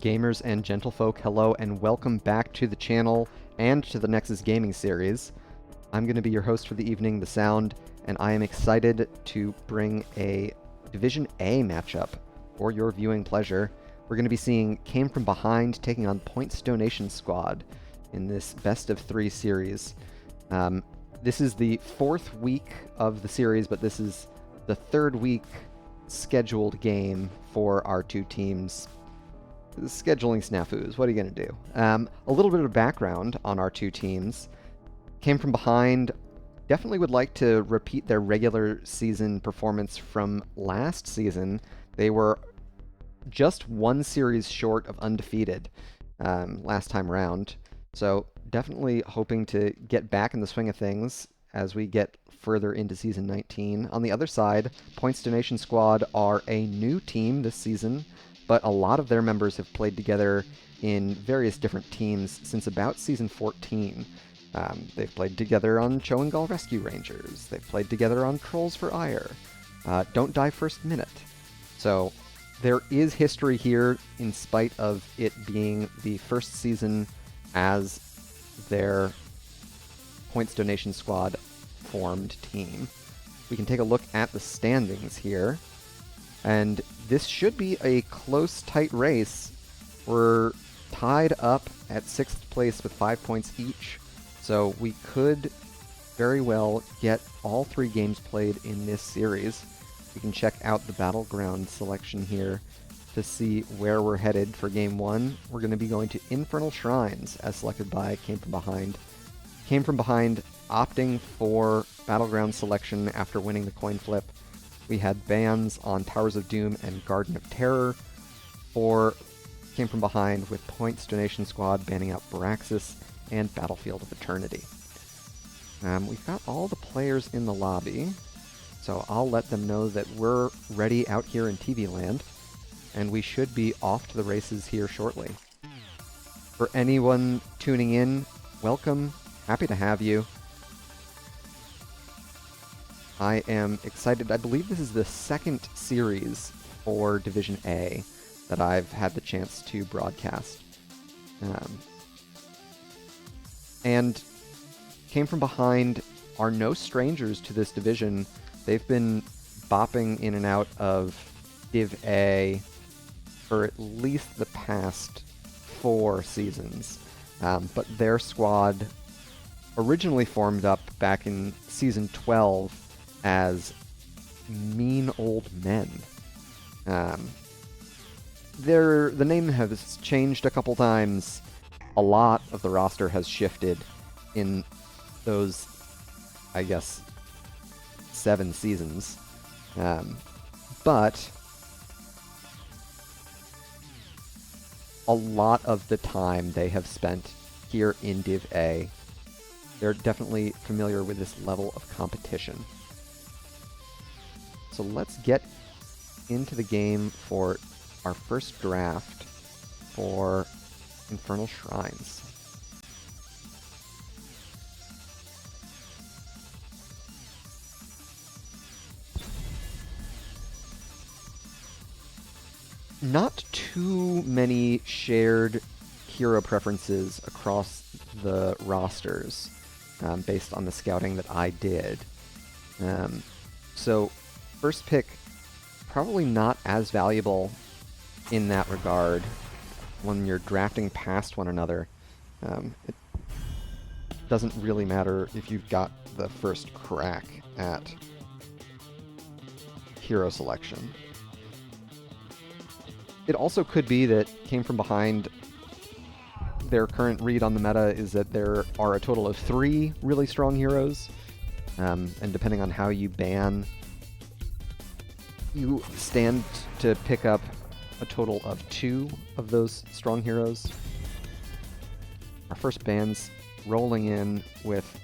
Gamers and gentlefolk, hello and welcome back to the channel and to the Nexus Gaming series. I'm going to be your host for the evening, The Sound, and I am excited to bring a Division A matchup for your viewing pleasure. We're going to be seeing Came From Behind taking on Points Donation Squad in this best of 3 series. This is the 4th week of the series, but this is the 3rd week scheduled game for our two teams. Scheduling snafus, what are you going to do? A little bit of background on our two teams. Came From Behind definitely would like to repeat their regular season performance from last season. They were just 1 series short of undefeated last time around. So definitely hoping to get back in the swing of things as we get further into Season 19. On the other side, Points Donation Squad are a new team this season, but a lot of their members have played together in various different teams since about Season 14. They've played together on Cho'Ungal Rescue Rangers. They've played together on Trolls for Ire. Don't Die First Minute. So there is history here in spite of it being the first season as their Points Donation Squad formed team. We can take a look at the standings here. And this should be a close, tight race. We're tied up at 6th place with 5 points each. So we could very well get all 3 games played in this series. We can check out the battleground selection here to see where we're headed for Game 1. We're going to be going to Infernal Shrines, as selected by Came From Behind. Came From Behind opting for battleground selection after winning the coin flip. We had bans on Towers of Doom and Garden of Terror. For Came From Behind with Points Donation Squad banning out Baraxis and Battlefield of Eternity. We've got all the players in the lobby, so I'll let them know that we're ready out here in TV land, and we should be off to the races here shortly. For anyone tuning in, welcome, happy to have you. I am excited. I believe this is the 2nd series for Division A that I've had the chance to broadcast. And Came From Behind are no strangers to this division. They've been bopping in and out of Div A for at least the past 4 seasons. But their squad originally formed up back in Season 12 as Mean Old Men. The name has changed a couple times. A lot of the roster has shifted in those, I guess, 7 seasons. But a lot of the time they have spent here in Div A. They're definitely familiar with this level of competition. So let's get into the game for our first draft for Infernal Shrines. Not too many shared hero preferences across the rosters based on the scouting that I did. So first pick, probably not as valuable in that regard when you're drafting past one another. It doesn't really matter if you've got the first crack at hero selection. It also could be that Came From Behind, their current read on the meta is that there are a total of 3 really strong heroes, and depending on how you ban, you stand to pick up a total of 2 of those strong heroes. Our first bands rolling in with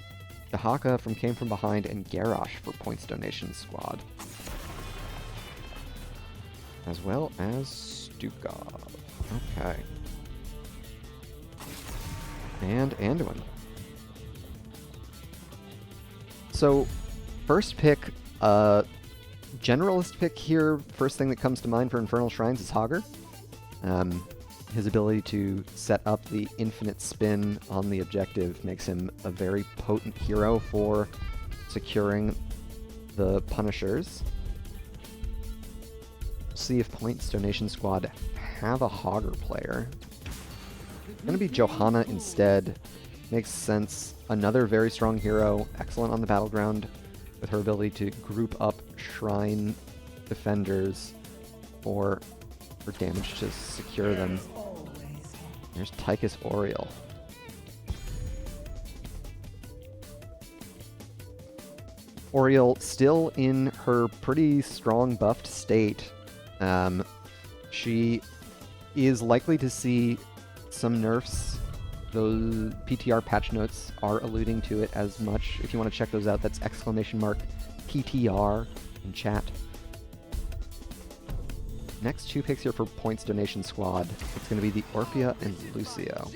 Dahaka from Came From Behind and Garrosh for Points Donation Squad. As well as Stukov. Okay. And Anduin. So, first pick, generalist pick here. First thing that comes to mind for Infernal Shrines is Hogger. His ability to set up the infinite spin on the objective makes him a very potent hero for securing the Punishers. See if Points Donation Squad have a Hogger player. It's going to be Johanna instead. Makes sense. Another very strong hero, excellent on the battleground with her ability to group up shrine defenders for damage to secure them. There's Tychus Oriel. Oriel still in her pretty strong buffed state. She is likely to see some nerfs. Those PTR patch notes are alluding to it as much. If you want to check those out, that's !PTR in chat. Next 2 picks here for Points Donation Squad. It's going to be the Orphea and Lucio.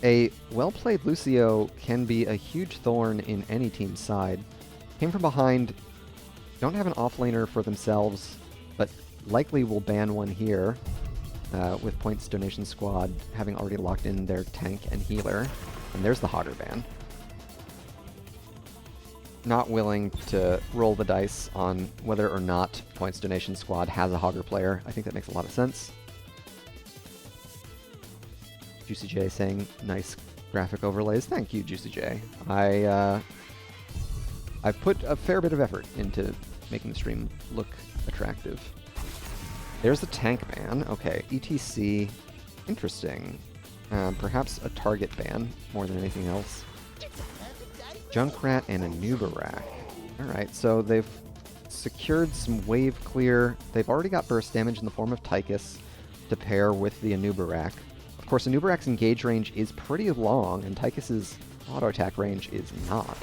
A well-played Lucio can be a huge thorn in any team's side. Came From Behind, don't have an offlaner for themselves, but likely will ban one here, with Points Donation Squad having already locked in their tank and healer. And there's the Hogger ban. Not willing to roll the dice on whether or not Points Donation Squad has a Hogger player. I think that makes a lot of sense. Juicy J saying, nice graphic overlays. Thank you, Juicy J. I've put a fair bit of effort into making the stream look attractive. There's the tank ban. Okay, ETC. Interesting. Perhaps a target ban more than anything else. Junkrat and a Nubarak. Alright, so they've secured some wave clear. They've already got burst damage in the form of Tychus to pair with the Anubarak. Of course, Anubarak's engage range is pretty long, and Tychus's auto attack range is not.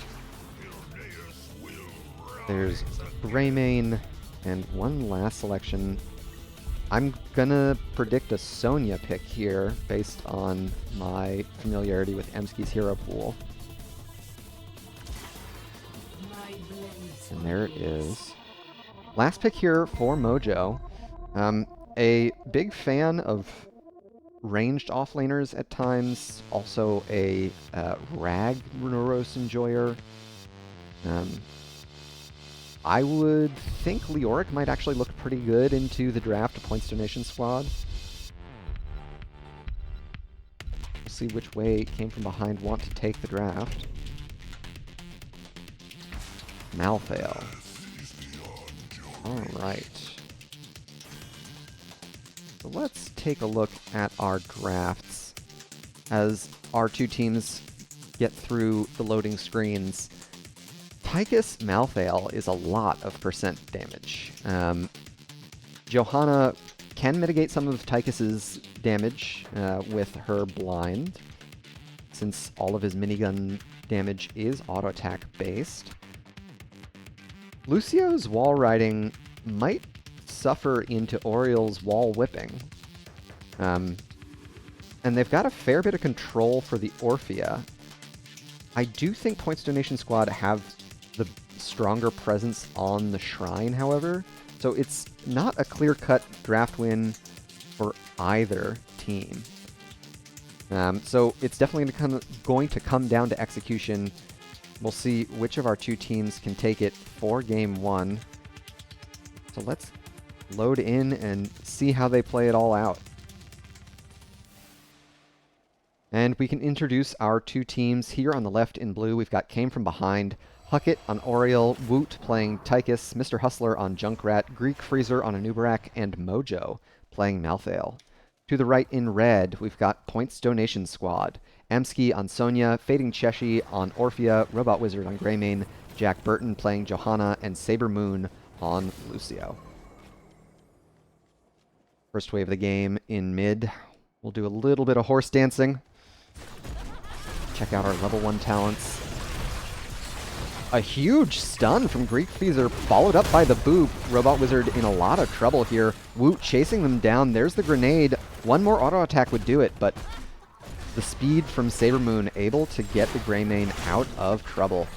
There's Greymane, and one last selection. I'm gonna predict a Sonya pick here based on my familiarity with Emski's hero pool. And there it is. Last pick here for Mojo. A big fan of ranged offlaners at times. Also a Ragnaros enjoyer. I would think Leoric might actually look pretty good into the draft Points Donation Squad. We'll see which way Came From Behind want to take the draft. Malthael. Alright. So let's take a look at our drafts as our 2 teams get through the loading screens. Tychus Malthael is a lot of percent damage. Johanna can mitigate some of Tychus's damage with her blind, since all of his minigun damage is auto attack based. Lucio's wall riding might suffer into Oriel's wall whipping. And they've got a fair bit of control for the Orphea. I do think Points Donation Squad have the stronger presence on the shrine, however, so it's not a clear-cut draft win for either team. So it's definitely going to come down to execution. We'll see which of our 2 teams can take it for Game 1. So let's load in and see how they play it all out. And we can introduce our 2 teams. Here on the left in blue, we've got Came From Behind, Huckett on Oriel, Woot playing Tychus, Mr. Hustler on Junkrat, Greek Freezer on Anubarak, and Mojo playing Malthael. To the right in red, we've got Points Donation Squad, Emski on Sonya, Fading Cheshi on Orphea, Robot Wizard on Greymane, Jack Burton playing Johanna, and Saber Moon on Lucio. First wave of the game in mid. We'll do a little bit of horse dancing. Check out our level 1 talents. A huge stun from Greek Freezer, followed up by the boop. Robot Wizard in a lot of trouble here. Woot chasing them down. There's the grenade. One more auto attack would do it, but the speed from Saber Moon able to get the Greymane out of trouble.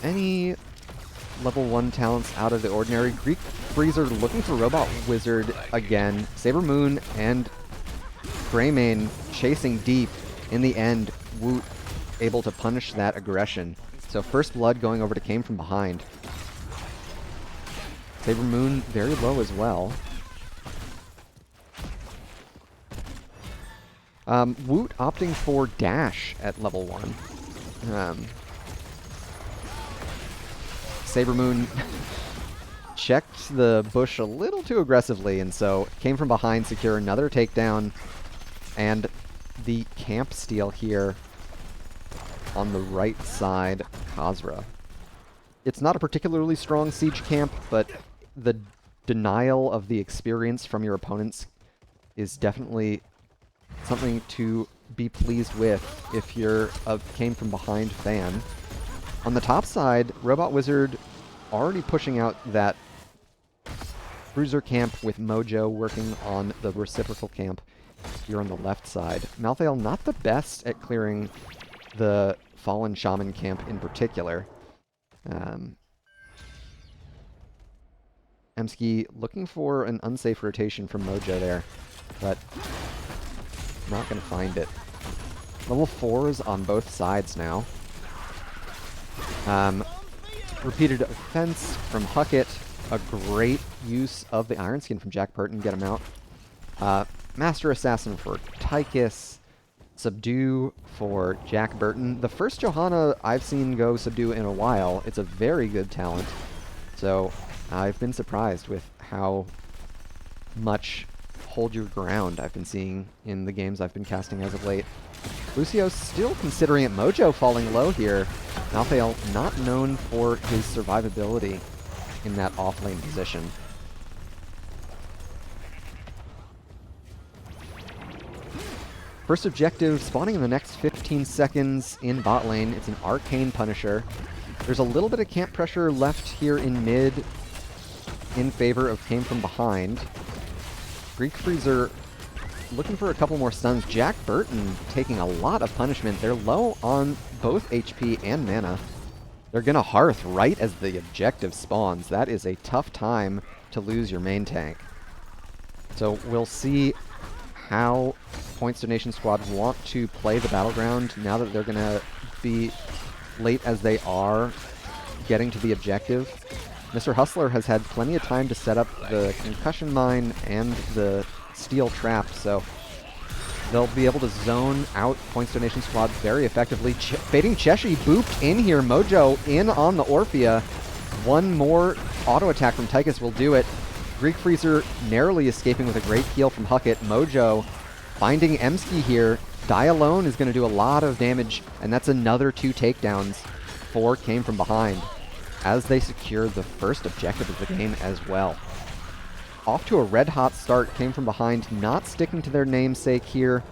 Any level 1 talents out of the ordinary? Greek Freezer looking for Robot Wizard again. Saber Moon and Greymane chasing deep. In the end, Woot able to punish that aggression. So first blood going over to Came From Behind. Saber Moon very low as well. Woot opting for dash at level 1. Saber Moon checked the bush a little too aggressively, and so Came From Behind secure another takedown, and the camp steal here on the right side, Khazra. It's not a particularly strong siege camp, but the denial of the experience from your opponents is definitely something to be pleased with if you're a Came From Behind fan. On the top side, Robot Wizard already pushing out that Bruiser camp with Mojo working on the reciprocal camp here on the left side. Malthael not the best at clearing the Fallen Shaman camp in particular. Emsky looking for an unsafe rotation from Mojo there, but not going to find it. Level 4s on both sides now. Repeated offense from Huckett. A great use of the Iron Skin from Jack Burton. Get him out. Master Assassin for Tychus. Subdue for Jack Burton. The first Johanna I've seen go Subdue in a while. It's a very good talent. So I've been surprised with how much hold your ground I've been seeing in the games I've been casting as of late. Lucio still considering it. Mojo falling low here. Malthael not known for his survivability in that off-lane position. First objective spawning in the next 15 seconds in bot lane. It's an Arcane Punisher. There's a little bit of camp pressure left here in mid in favor of Came From Behind. Greek Freezer looking for a couple more stuns. Jack Burton taking a lot of punishment. They're low on both HP and mana. They're going to Hearth right as the objective spawns. That is a tough time to lose your main tank. So we'll see how Points Donation Squad want to play the Battleground now that they're going to be late as they are getting to the objective. Mr. Hustler has had plenty of time to set up the Concussion Mine and the Steel Trap, so they'll be able to zone out Points Donation Squad very effectively. Fading Cheshi booped in here. Mojo in on the Orphea. One more auto attack from Tychus will do it. Greek Freezer narrowly escaping with a great heal from Huckett. Mojo finding Emsky here. Die alone is going to do a lot of damage, and that's another 2 takedowns for Came From Behind as they secure the first objective of the game as well. Off to a red-hot start. Came From Behind not sticking to their namesake here.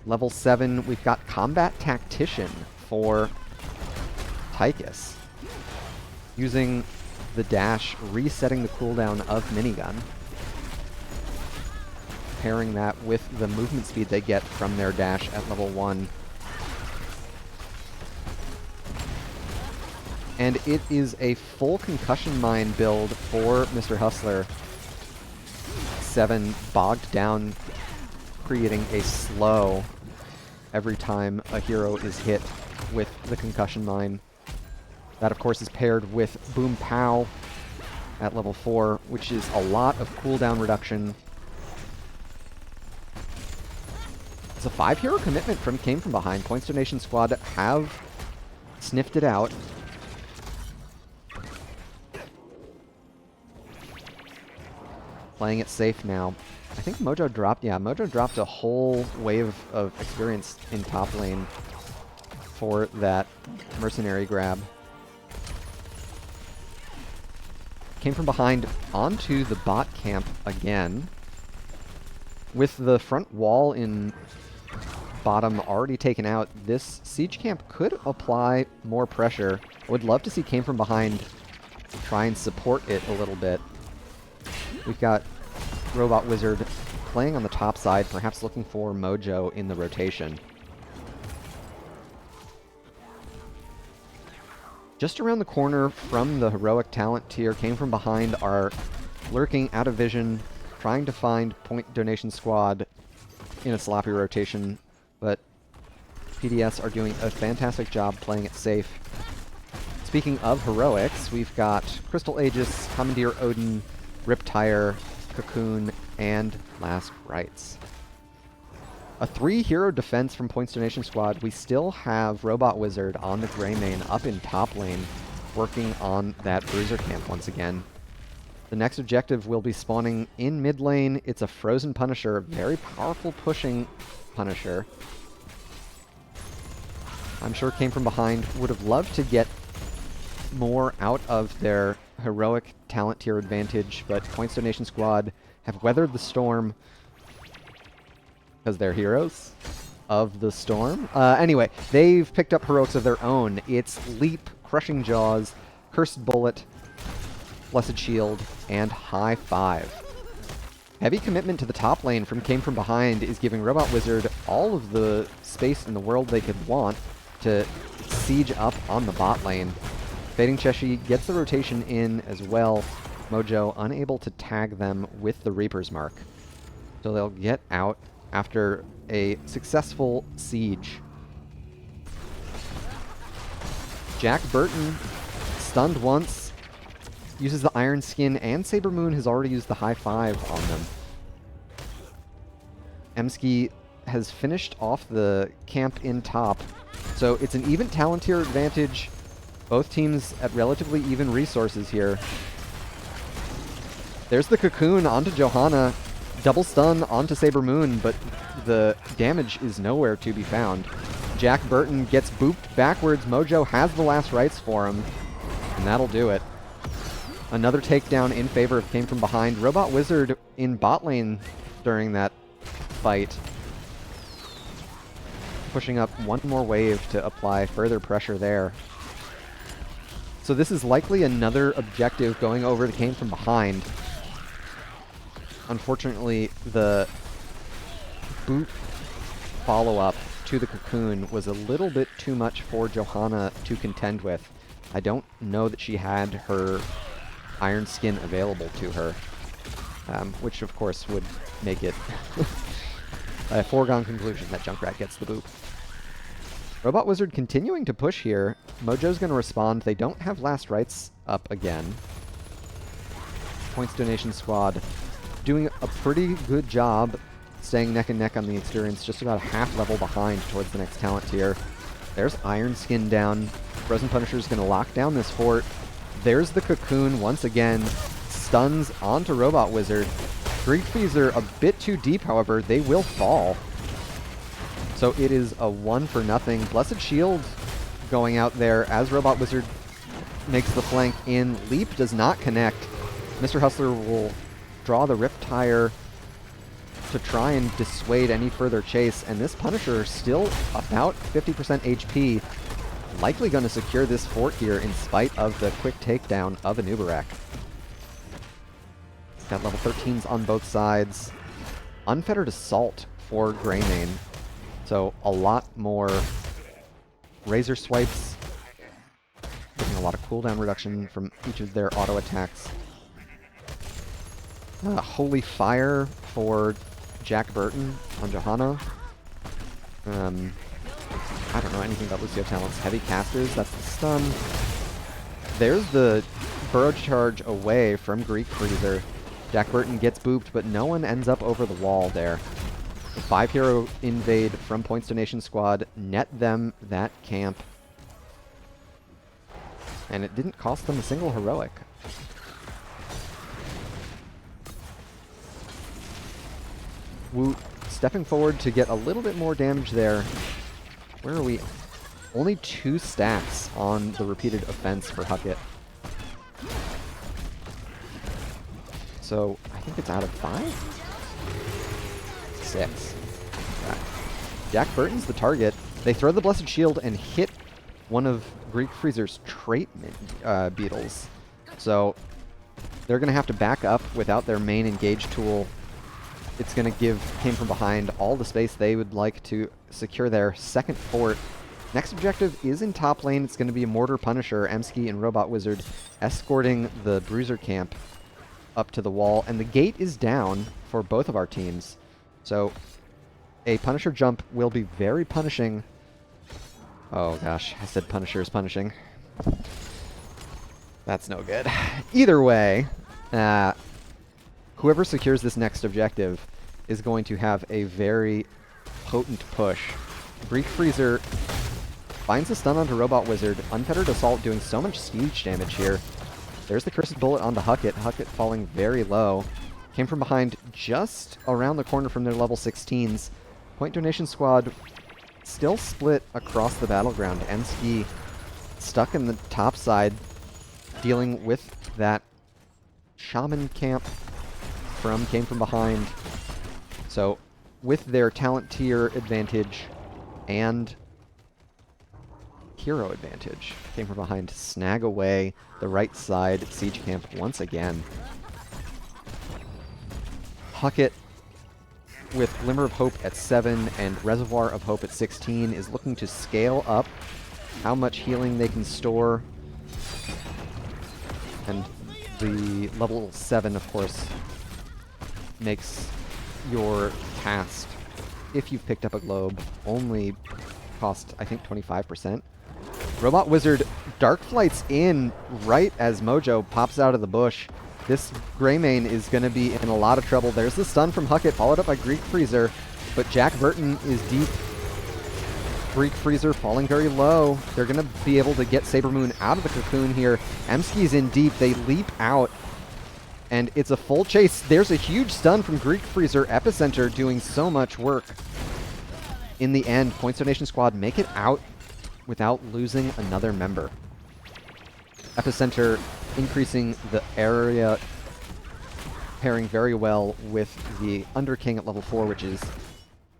Level 7, we've got Combat Tactician for Tychus. Using the dash, resetting the cooldown of Minigun. Pairing that with the movement speed they get from their dash at level 1. And it is a full Concussion Mine build for Mr. Hustler. 7 bogged down, creating a slow every time a hero is hit with the Concussion Mine. That, of course, is paired with Boom Pow at level 4, which is a lot of cooldown reduction. It's a 5-hero commitment from Came From Behind. Points Donation Squad have sniffed it out. playing it safe now. I think Mojo dropped, yeah, Mojo dropped a whole wave of experience in top lane for that mercenary grab. Came from behind onto the bot camp again. With the front wall in bottom already taken out, this siege camp could apply more pressure. I would love to see Came from behind try and support it a little bit. We've got Robot Wizard playing on the top side, perhaps looking for Mojo in the rotation. Just around the corner from the heroic talent tier, Came from behind are lurking out of vision, trying to find point donation squad in a sloppy rotation, but PDS are doing a fantastic job playing it safe. Speaking of heroics, we've got Crystal Aegis, Commandeer Odin, Riptire, Cocoon, and Last Rites. A 3-hero defense from Points Donation Squad. We still have Robot Wizard on the Grey Mane up in top lane, working on that Bruiser camp once again. The next objective will be spawning in mid lane. It's a Frozen Punisher, very powerful pushing Punisher. I'm sure Came from behind would have loved to get more out of their heroic talent tier advantage, but Points Donation Squad have weathered the storm because they're heroes of the storm. Anyway, they've picked up heroics of their own. It's Leap, Crushing Jaws, Cursed Bullet, Blessed Shield, and High Five. Heavy commitment to the top lane from Came from behind is giving Robot Wizard all of the space in the world they could want to siege up on the bot lane. Fading Cheshi gets the rotation in as well. Mojo unable to tag them with the Reaper's Mark. So they'll get out after a successful siege. Jack Burton, stunned once, uses the Iron Skin, and Saber Moon has already used the High Five on them. Emski has finished off the camp in top, so it's an even talent tier advantage. Both teams at relatively even resources here. There's the Cocoon onto Johanna, double stun onto Saber Moon, but the damage is nowhere to be found. Jack Burton gets booped backwards. Mojo has the Last Rites for him, and that'll do it. Another takedown in favor of Came from behind. Robot Wizard in bot lane during that fight, pushing up one more wave to apply further pressure there. So this is likely another objective going over to Came from behind. Unfortunately, the boot follow-up to the Cocoon was a little bit too much for Johanna to contend with. I don't know that she had her Iron Skin available to her, which of course would make it a foregone conclusion that Junkrat gets the boop. Robot Wizard continuing to push here. Mojo's going to respond. They don't have Last Rites up again. Points Donation Squad doing a pretty good job staying neck and neck on the experience, just about a half level behind towards the next talent tier. There's Iron Skin down. Frozen Punisher's going to lock down this fort. There's the Cocoon once again. Stuns onto Robot Wizard. Greek Thieves are a bit too deep, however. They will fall. So it is a 1-for-0. Blessed Shield going out there as Robot Wizard makes the flank in. Leap does not connect. Mr. Hustler will draw the Riptire to try and dissuade any further chase, and this Punisher still about 50% HP, likely going to secure this fort here in spite of the quick takedown of Anubarak. Got level 13s on both sides. Unfettered Assault for Greymane. So a lot more Razor Swipes, getting a lot of cooldown reduction from each of their auto attacks. Holy Fire for Jack Burton on Johanna. I don't know anything about Lucio talents. Heavy Casters, that's the stun. There's the Burrow Charge away from Greek Freezer. Jack Burton gets booped, but no one ends up over the wall there. The 5-hero invade from Points Donation Squad net them that camp. And it didn't cost them a single heroic. Woot stepping forward to get a little bit more damage there. Where are we? Only 2 stacks on the repeated offense for Huckett. So, I think it's out of 5? 6. Okay. Jack Burton's the target. They throw the Blessed Shield and hit one of Greek Freezer's trait beetles. So, they're going to have to back up without their main engage tool. It's going to give Came From Behind all the space they would like to secure their second fort. Next objective is in top lane. It's going to be a Mortar Punisher, Emski and Robot Wizard escorting the Bruiser camp up to the wall. And the gate is down for both of our teams. So a Punisher jump will be very punishing. Oh gosh, I said Punisher is punishing. That's no good. Either way, whoever secures this next objective is going to have a very potent push. Greek Freezer finds a stun onto Robot Wizard. Unfettered Assault doing so much siege damage here. There's the Cursed Bullet onto Huckett. Huckett falling very low. Came From Behind just around the corner from their level 16s. Point Donation Squad still split across the battleground. Emski stuck in the top side, dealing with that Shaman camp from Came From Behind. So, with their talent tier advantage and hero advantage, Came From Behind snag away the right side siege camp once again. Huckett, with Glimmer of Hope at 7 and Reservoir of Hope at 16, is looking to scale up how much healing they can store. And the level 7, of course, makes your cast, if you've picked up a globe, only cost, I think, 25%. Robot Wizard Dark Flight's in right as Mojo pops out of the bush. This Greymane is going to be in a lot of trouble. There's the stun from Huckett, followed up by Greek Freezer, but Jack Burton is deep. Greek Freezer falling very low. They're going to be able to get Saber Moon out of the cocoon here. Emski's in deep. They leap out, and it's a full chase. There's a huge stun from Greek Freezer. Epicenter doing so much work. In the end, Points Donation Squad make it out without losing another member. Epicenter increasing the area, pairing very well with the Under King at level 4, which is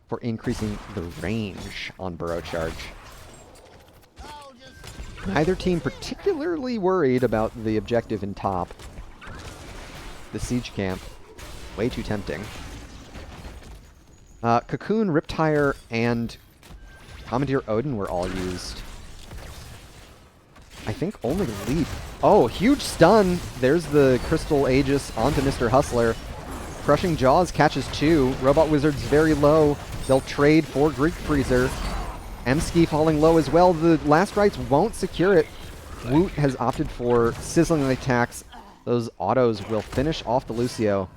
for increasing the range on Burrow Charge. Neither team particularly worried about the objective in top. The siege camp, way too tempting. Cocoon, Riptire, and Commandeer Odin were all used. I think only Leap. Oh, huge stun! There's the Crystal Aegis onto Mr. Hustler. Crushing Jaws catches 2. Robot Wizard's very low. They'll trade for Greek Freezer. Emski falling low as well. The Last Rites won't secure it. Woot has opted for Sizzling Attacks. Those autos will finish off the Lucio.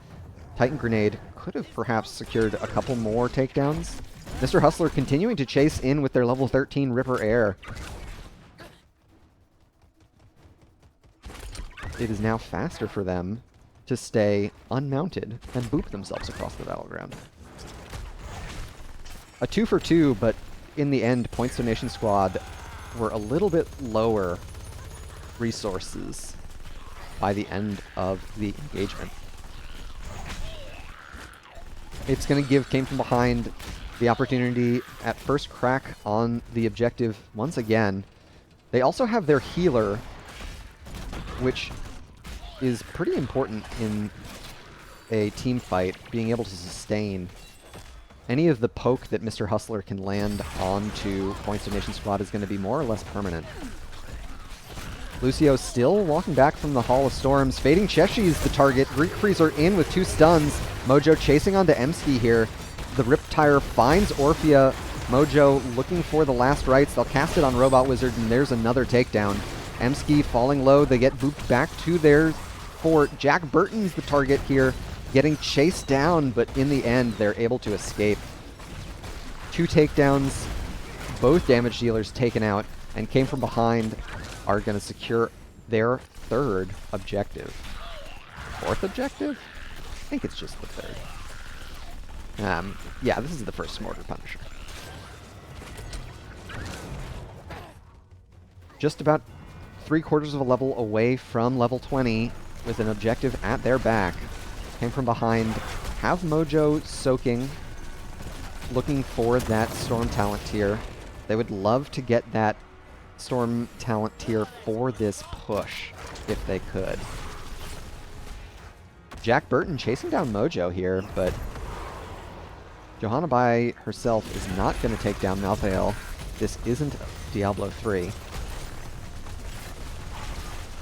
Titan Grenade could have perhaps secured a couple more takedowns. Mr. Hustler continuing to chase in with their level 13 Ripper Air. It is now faster for them to stay unmounted and boop themselves across the battleground. A 2 for 2, but in the end, Points Donation Squad were a little bit lower resources by the end of the engagement. It's going to give Came From Behind the opportunity at first crack on the objective once again. They also have their healer, which is pretty important in a team fight, being able to sustain. Any of the poke that Mr. Hustler can land onto Points Donation Squad is going to be more or less permanent. Lucio still walking back from the Hall of Storms. Fading Cheshi's the target. Greek Freezer in with 2 stuns. Mojo chasing onto Emski here. The Riptire finds Orphea. Mojo looking for the Last Rites. They'll cast it on Robot Wizard, and there's another takedown. Emski falling low. They get booped back to their fort. Jack Burton's the target here, getting chased down, but in the end, they're able to escape. 2 takedowns, both damage dealers taken out, and Came From Behind are going to secure their 3rd objective. 4th objective? I think it's just the 3rd. Yeah, this is the first Mortar Punisher. Just about 3/4 of a level away from level 20 with an objective at their back. Came from behind. Have Mojo soaking, looking for that Storm talent tier. They would love to get that Storm talent tier for this push, if they could. Jack Burton chasing down Mojo here, but Johanna by herself is not going to take down Malthael. This isn't Diablo 3.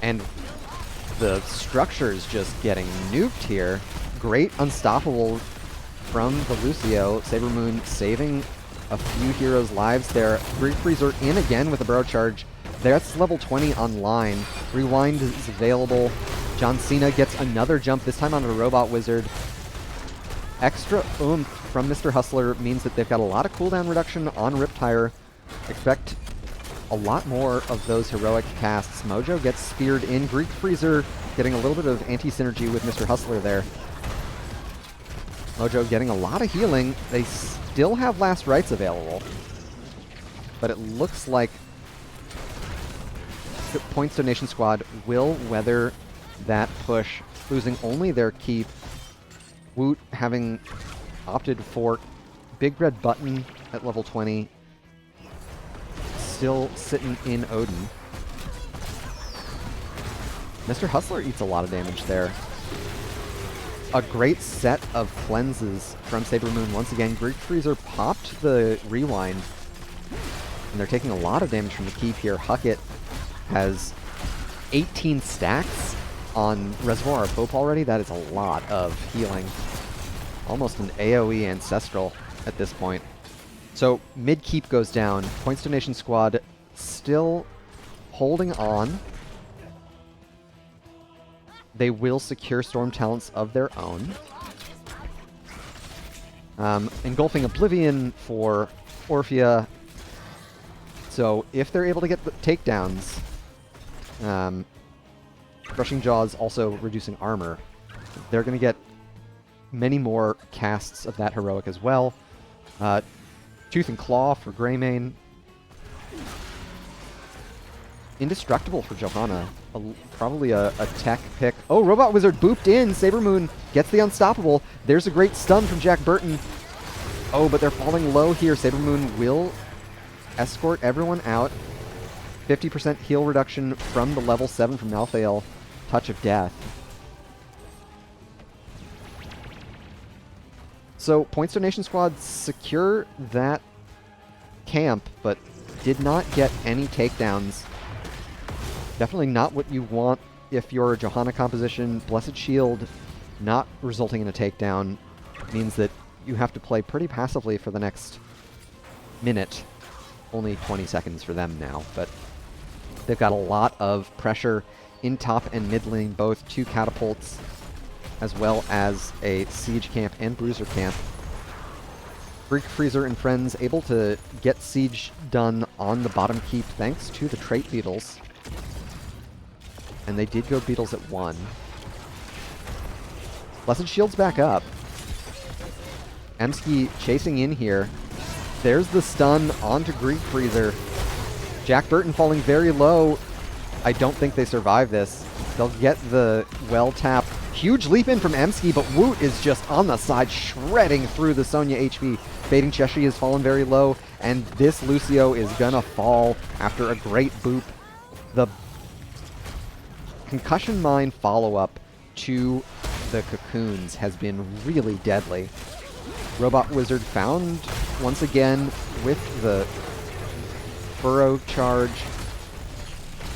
And the structure is just getting nuked here. Great unstoppable from the Lucio. Sabermoon saving a few heroes' lives there. Great Freezer in again with a Burrow Charge. That's level 20 online. Rewind is available. John Cena gets another jump, this time on a Robot Wizard. Extra oomph from Mr. Hustler means that they've got a lot of cooldown reduction on Riptire. Expect a lot more of those heroic casts. Mojo gets speared in. Greek Freezer getting a little bit of anti-synergy with Mr. Hustler there. Mojo getting a lot of healing. They still have Last Rites available, but it looks like the Points Donation Squad will weather that push, losing only their keep. Woot having opted for Big Red Button at level 20. Still sitting in Odin. Mr. Hustler eats a lot of damage there. A great set of cleanses from Sabermoon. Once again, Greek Freezer popped the rewind, and they're taking a lot of damage from the keep here. Huckett has 18 stacks on Reservoir of Hope already. That is a lot of healing. Almost an AoE Ancestral at this point. So mid-keep goes down. Points Donation Squad still holding on. They will secure Storm talents of their own. Engulfing Oblivion for Orphea. So if they're able to get the takedowns, Crushing Jaws also reducing armor. They're going to get many more casts of that heroic as well. Tooth and Claw for Greymane. Indestructible for Johanna. Probably a tech pick. Oh, Robot Wizard booped in. Sabermoon gets the Unstoppable. There's a great stun from Jack Burton. Oh, but they're falling low here. Sabermoon will escort everyone out. 50% heal reduction from the level 7 from Malthael. Touch of Death. So, Points Donation Squad secure that camp, but did not get any takedowns. Definitely not what you want if you're a Johanna composition. Blessed Shield not resulting in a takedown means that you have to play pretty passively for the next minute. Only 20 seconds for them now, but they've got a lot of pressure in top and mid lane, both 2 catapults, as well as a siege camp and bruiser camp. Greek Freezer and friends able to get siege done on the bottom keep thanks to the trait beetles. And they did go beetles at 1. Blessed Shield's back up. Emsky chasing in here. There's the stun onto Greek Freezer. Jack Burton falling very low. I don't think they survive this. They'll get the well tap. Huge leap in from Emsky, but Woot is just on the side, shredding through the Sonya HP. Fading Cheshi has fallen very low, and this Lucio is gonna fall after a great boop. The Concussion Mine follow-up to the Cocoons has been really deadly. Robot Wizard found once again with the Burrow Charge.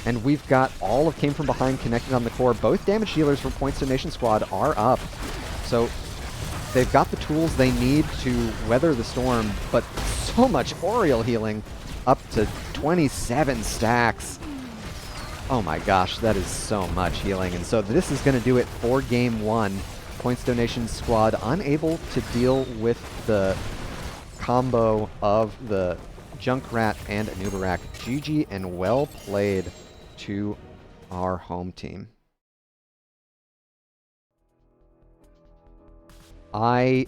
And we've got all of Came From Behind connected on the core. Both damage healers from Points Donation Squad are up. So they've got the tools they need to weather the storm, but so much Oriole healing, up to 27 stacks. Oh my gosh, that is so much healing. And so this is going to do it for Game 1. Points Donation Squad unable to deal with the combo of the Junkrat and Anubarak. GG and well played to our home team. I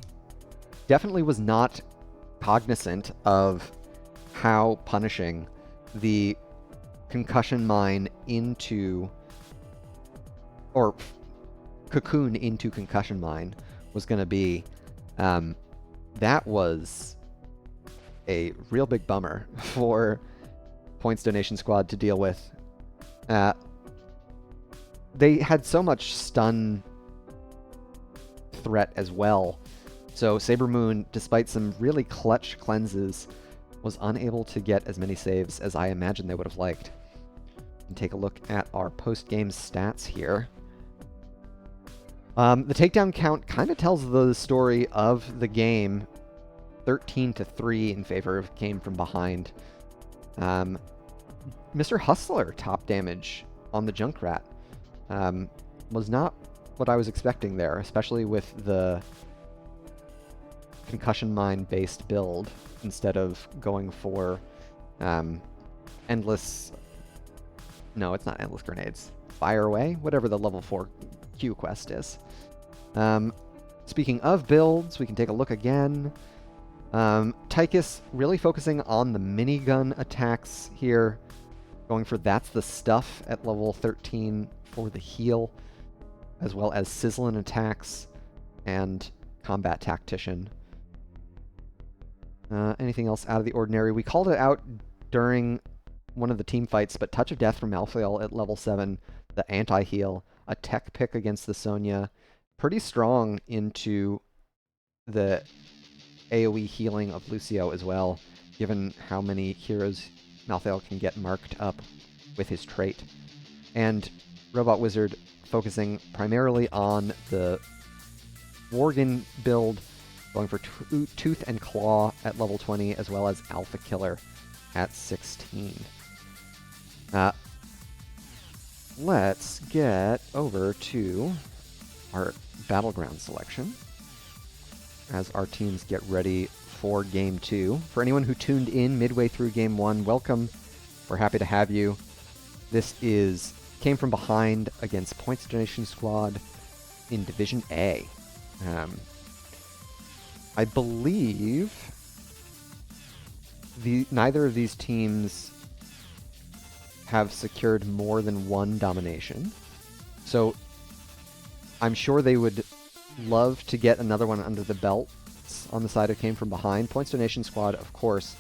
definitely was not cognizant of how punishing the concussion mine into, or cocoon into concussion mine was going to be. That was a real big bummer for Points Donation Squad to deal with. They had so much stun threat as well. So Saber Moon, despite some really clutch cleanses, was unable to get as many saves as I imagined they would have liked. And take a look at our post-game stats here. The takedown count kind of tells the story of the game. 13-3 in favor of Came From Behind. Mr. Hustler top damage on the Junkrat was not what I was expecting there, especially with the concussion mine based build instead of going for endless. No, it's not endless grenades. Fire away, whatever the level 4 Q quest is. Speaking of builds, we can take a look again. Tychus really focusing on the minigun attacks here, going for That's the Stuff at level 13 for the heal, as well as Sizzlin' attacks and Combat Tactician. Anything else out of the ordinary? We called it out during one of the team fights, but Touch of Death from Malthael at level 7, the anti-heal, a tech pick against the Sonya, pretty strong into the AoE healing of Lucio as well, given how many heroes Malthael can get marked up with his trait. And Robot Wizard focusing primarily on the Worgen build, going for Tooth and Claw at level 20, as well as Alpha Killer at 16. Let's get over to our Battleground selection as our teams get ready for Game 2. For anyone who tuned in midway through Game 1, welcome. We're happy to have you. This is Came From Behind against Points Donation Squad in Division A. I believe neither of these teams have secured more than one domination. So I'm sure they would love to get another one under the belt on the side of Came From Behind. Points Donation Squad, of course,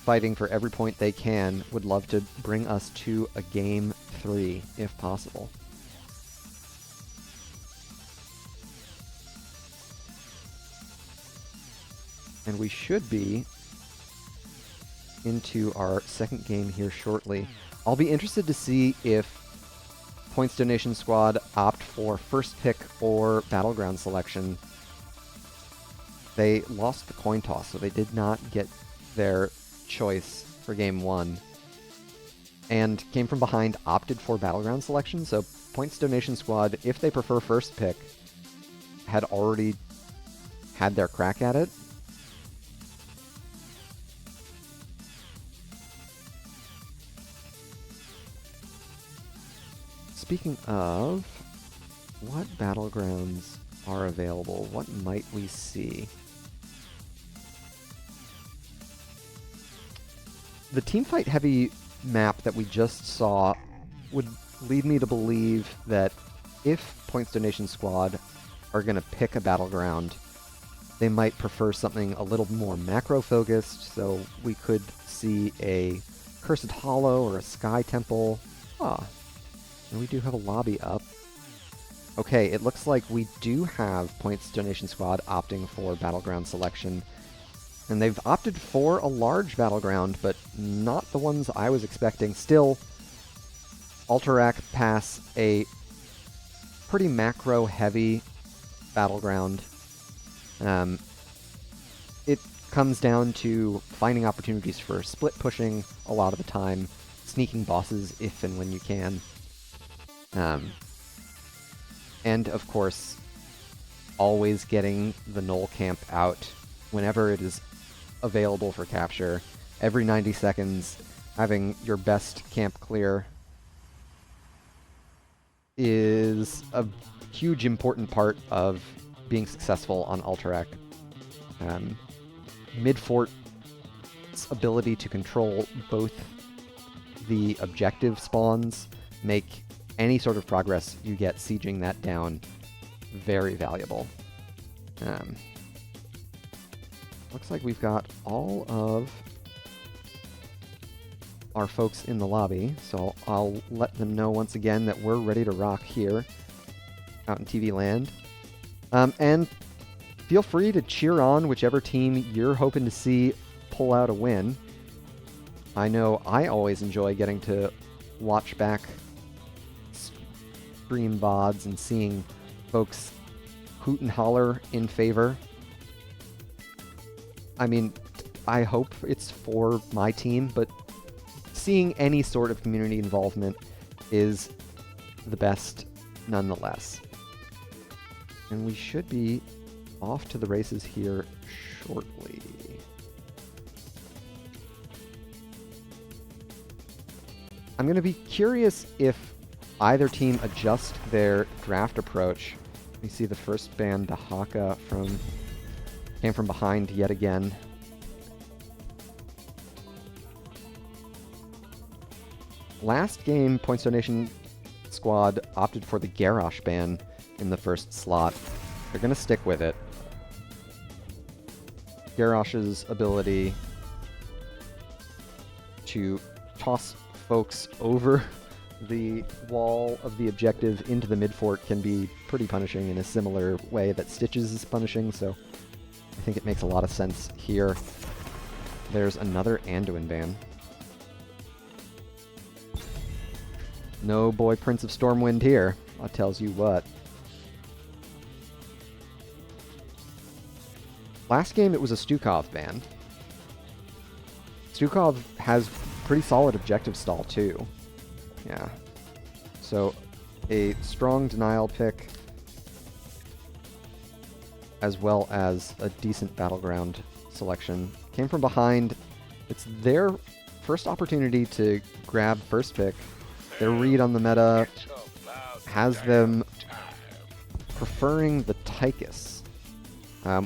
fighting for every point they can, would love to bring us to a Game 3, if possible. And we should be into our second game here shortly. I'll be interested to see if Points Donation Squad opt for first pick or Battleground selection. They lost the coin toss, so they did not get their choice for Game 1. And Came From Behind opted for Battleground selection, so Points Donation Squad, if they prefer first pick, had already had their crack at it. Speaking of, what Battlegrounds are available? What might we see? The teamfight heavy map that we just saw would lead me to believe that if Points Donation Squad are going to pick a Battleground, they might prefer something a little more macro-focused, so we could see a Cursed Hollow or a Sky Temple. And we do have a lobby up. Okay, it looks like we do have Points Donation Squad opting for Battleground selection. And they've opted for a large Battleground, but not the ones I was expecting. Still, Alterac pass a pretty macro-heavy Battleground. It comes down to finding opportunities for split pushing a lot of the time, sneaking bosses if and when you can. And, of course, always getting the Null Camp out whenever it is available for capture. Every 90 seconds, having your best camp clear is a huge important part of being successful on Alterac. Midfort's ability to control both the objective spawns make any sort of progress you get sieging that down very valuable. Looks like we've got all of our folks in the lobby, so I'll let them know once again that we're ready to rock here out in TV land. And feel free to cheer on whichever team you're hoping to see pull out a win. I know I always enjoy getting to watch back stream VODs and seeing folks hoot and holler in favor. I mean, I hope it's for my team, but seeing any sort of community involvement is the best nonetheless. And we should be off to the races here shortly. I'm going to be curious if either team adjust their draft approach. We see the first ban, Dahaka, came from behind yet again. Last game, Points Donation Squad opted for the Garrosh ban in the first slot. They're going to stick with it. Garrosh's ability to toss folks over the wall of the objective into the mid-fort can be pretty punishing in a similar way that Stitches is punishing, so I think it makes a lot of sense here. There's another Anduin ban. No boy Prince of Stormwind here, I tells you what. Last game it was a Stukov ban. Stukov has pretty solid objective stall too. Yeah. So a strong denial pick as well as a decent battleground selection. Came from behind. It's their first opportunity to grab first pick. Their read on the meta has them preferring the Tychus.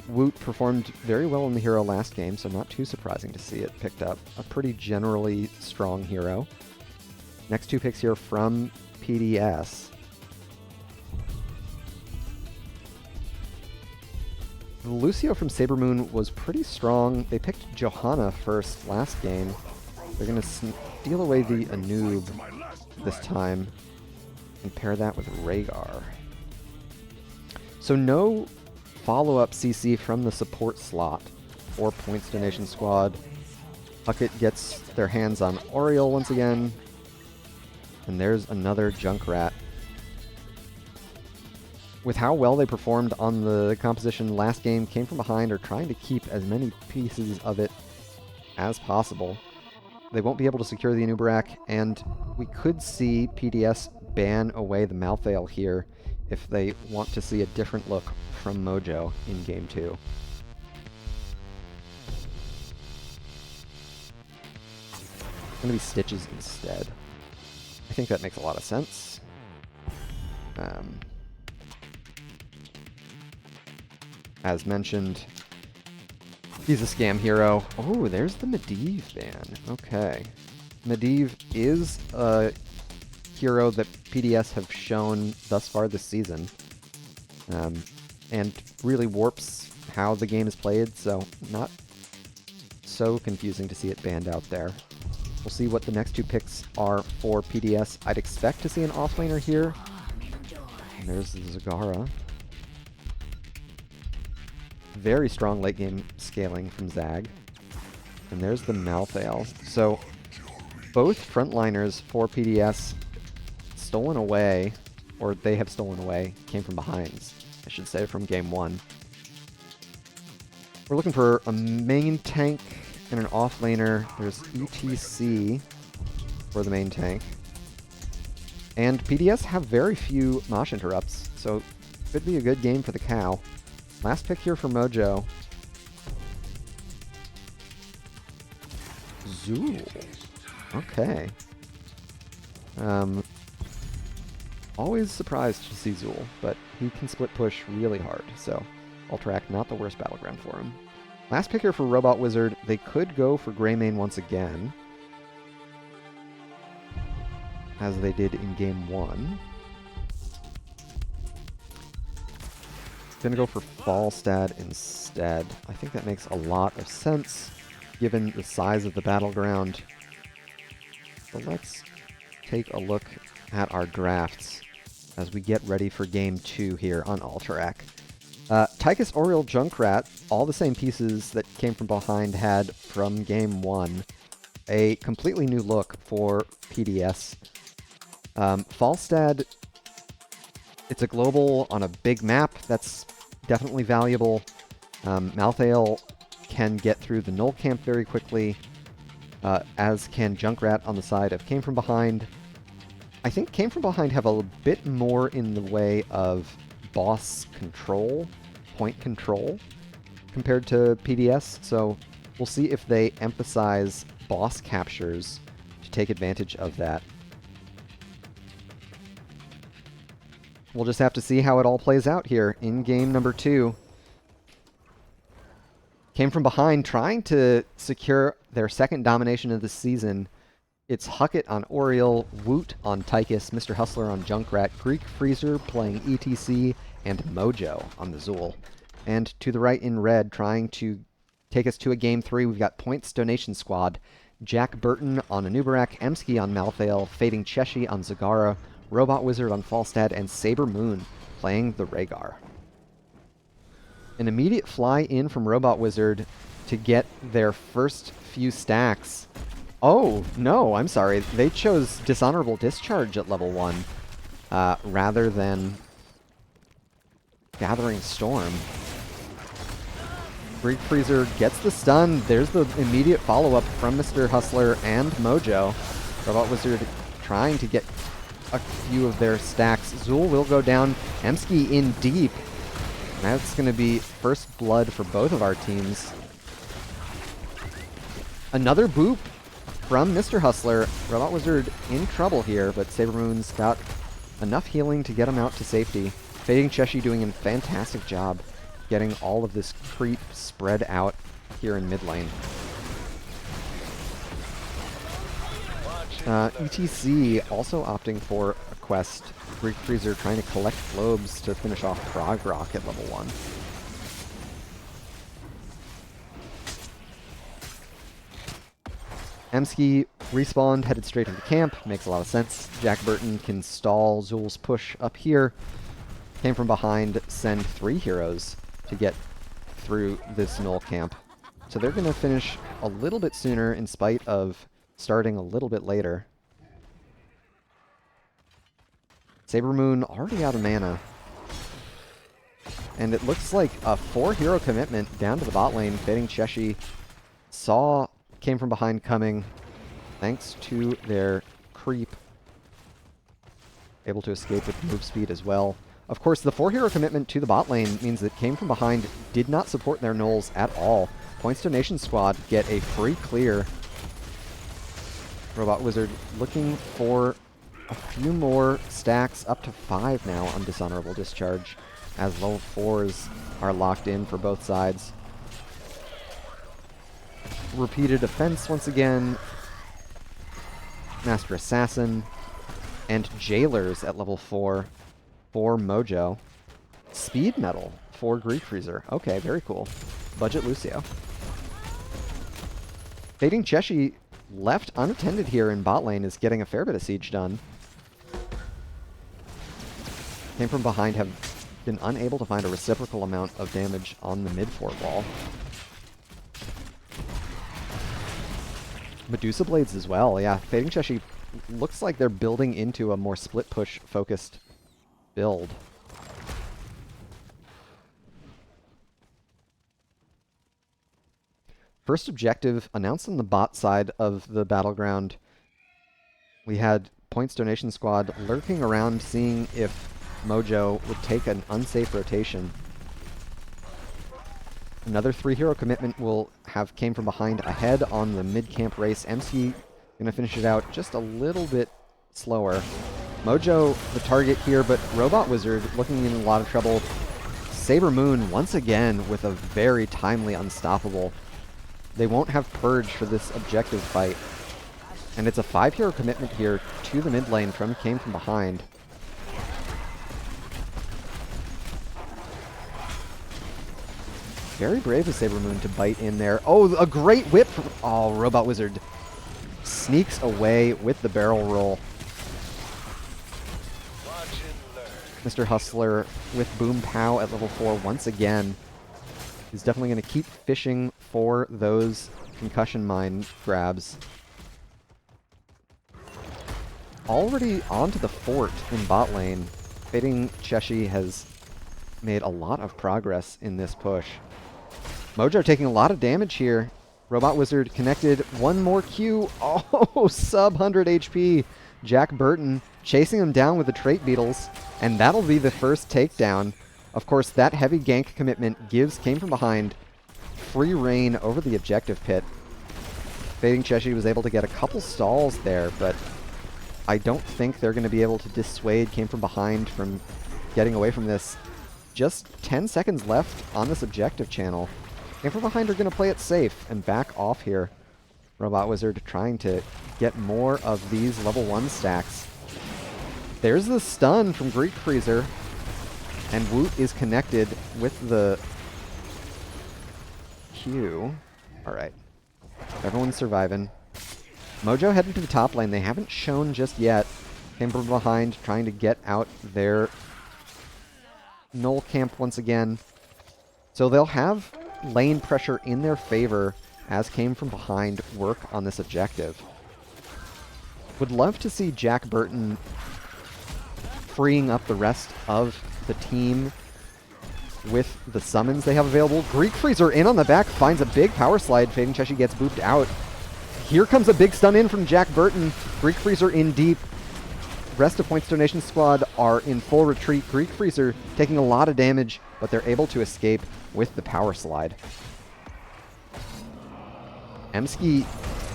Woot performed very well in the hero last game, so not too surprising to see it picked up. A pretty generally strong hero. Next two picks here from PDS. Lucio from Sabermoon was pretty strong. They picked Johanna first last game. They're going to steal away the Anub this time and pair that with Rhaegar. So no follow-up CC from the support slot for Points Donation Squad. Bucket gets their hands on Oriole once again. And there's another Junkrat. With how well they performed on the composition last game, came from behind, are trying to keep as many pieces of it as possible. They won't be able to secure the Anubarak, and we could see PDS ban away the Malthael here if they want to see a different look from Mojo in Game 2. It's going to be Stitches instead. I think that makes a lot of sense. As mentioned, he's a scam hero. Oh, there's the Medivh ban. Okay. Medivh is a hero that PDS have shown thus far this season. And really warps how the game is played, so not so confusing to see it banned out there. We'll see what the next two picks are for PDS. I'd expect to see an offlaner here. And there's the Zagara. Very strong late game scaling from Zag. And there's the Malthael. So both frontliners for PDS stolen away, or they have stolen away, came from behinds, I should say, from game 1. We're looking for a main tank and an offlaner. There's ETC for the main tank. And PDS have very few Mosh interrupts, so could be a good game for the cow. Last pick here for Mojo. Zool. Okay. Always surprised to see Zool, but he can split push really hard, so Ultrac not the worst battleground for him. Last pick here for Robot Wizard. They could go for Greymane once again, as they did in game 1. Gonna go for Falstad instead. I think that makes a lot of sense, given the size of the battleground. So let's take a look at our drafts as we get ready for game 2 here on Alterac. Tychus, Oriole, Junkrat, all the same pieces that came from behind had from game 1. A completely new look for PDS. Falstad, it's a global on a big map. That's definitely valuable. Malthael can get through the Null Camp very quickly, as can Junkrat on the side of Came From Behind. I think Came From Behind have a bit more in the way of boss control, point control, compared to PDS, so we'll see if they emphasize boss captures to take advantage of that. We'll just have to see how it all plays out here in game number 2. Came From Behind trying to secure their second domination of the season. It's Huckett on Oriole, Woot on Tychus, Mr. Hustler on Junkrat, Greek Freezer playing ETC, and Mojo on the Zool. And to the right in red, trying to take us to a game 3, we've got Points Donation Squad. Jack Burton on Anubarak, Emsky on Malthael, Fading Cheshi on Zagara, Robot Wizard on Falstad, and Saber Moon playing the Rhaegar. An immediate fly in from Robot Wizard to get their first few stacks. Oh, no, I'm sorry. They chose Dishonorable Discharge at level 1 rather than Gathering Storm. Greek Freezer gets the stun. There's the immediate follow-up from Mr. Hustler and Mojo. Robot Wizard trying to get a few of their stacks. Zool will go down. Emsky in deep. That's going to be first blood for both of our teams. Another boop from Mr. Hustler. Robot Wizard in trouble here, but Saber Moon's got enough healing to get him out to safety. Fading Cheshi doing a fantastic job getting all of this creep spread out here in mid lane. ETC also opting for a quest. Greek Freezer trying to collect globes to finish off Prog Rock at level 1. Emsky respawned, headed straight into camp. Makes a lot of sense. Jack Burton can stall Zool's push up here. Came From Behind, send 3 heroes to get through this null camp. So they're going to finish a little bit sooner in spite of starting a little bit later. Saber Moon already out of mana. And it looks like a 4-hero commitment down to the bot lane. Fading Cheshi saw Came From Behind coming, thanks to their creep. Able to escape with move speed as well. Of course, the 4-hero commitment to the bot lane means that Came From Behind did not support their Knolls at all. Points Donation Squad get a free clear. Robot Wizard looking for a few more stacks, up to 5 now on Dishonorable Discharge, as level 4s are locked in for both sides. Repeated Offense once again. Master Assassin. And Jailers at level 4 for Mojo. Speed Metal for Greek Freezer. Okay, very cool. Budget Lucio. Fading Cheshi, left unattended here in bot lane, is getting a fair bit of siege done. Came From Behind have been unable to find a reciprocal amount of damage on the mid-fort wall. Medusa Blades as well, yeah. Fading Cheshi looks like they're building into a more split push focused build. First objective announced on the bot side of the battleground. We had Points Donation Squad lurking around, seeing if Mojo would take an unsafe rotation. Another 3-hero commitment will have Came From Behind ahead on the mid-camp race. MC gonna finish it out just a little bit slower. Mojo the target here, but Robot Wizard looking in a lot of trouble. Saber Moon once again with a very timely unstoppable. They won't have Purge for this objective fight. And it's a 5-hero commitment here to the mid lane from Came From Behind. Very brave of Saber Moon to bite in there. Oh, a great whip from... Oh, Robot Wizard sneaks away with the barrel roll. Mr. Hustler with Boom Pow at level 4 once again. He's definitely going to keep fishing for those concussion mine grabs. Already onto the fort in bot lane. Fading Cheshi has made a lot of progress in this push. Mojo taking a lot of damage here. Robot Wizard connected. One more Q. Oh, sub 100 HP. Jack Burton chasing him down with the Trait Beetles. And that'll be the first takedown. Of course, that heavy gank commitment gives Came From Behind free reign over the objective pit. Fading Cheshi was able to get a couple stalls there, but I don't think they're going to be able to dissuade Came From Behind from getting away from this. Just 10 seconds left on this objective channel. Came From Behind are going to play it safe and back off here. Robot Wizard trying to get more of these level 1 stacks. There's the stun from Greek Freezer. And Woot is connected with the Q. Alright. Everyone's surviving. Mojo heading to the top lane. They haven't shown just yet. Came From Behind trying to get out their Null camp once again. So they'll have lane pressure in their favor as Came From Behind work on this objective. Would love to see Jack Burton freeing up the rest of the team with the summons they have available. Greek Freezer in on the back, finds a big power slide. Fading Cheshi gets booped out. Here comes a big stun in from Jack Burton. Greek Freezer in deep. Rest of Points Donation Squad are in full retreat. Greek Freezer taking a lot of damage, but they're able to escape with the power slide. Emski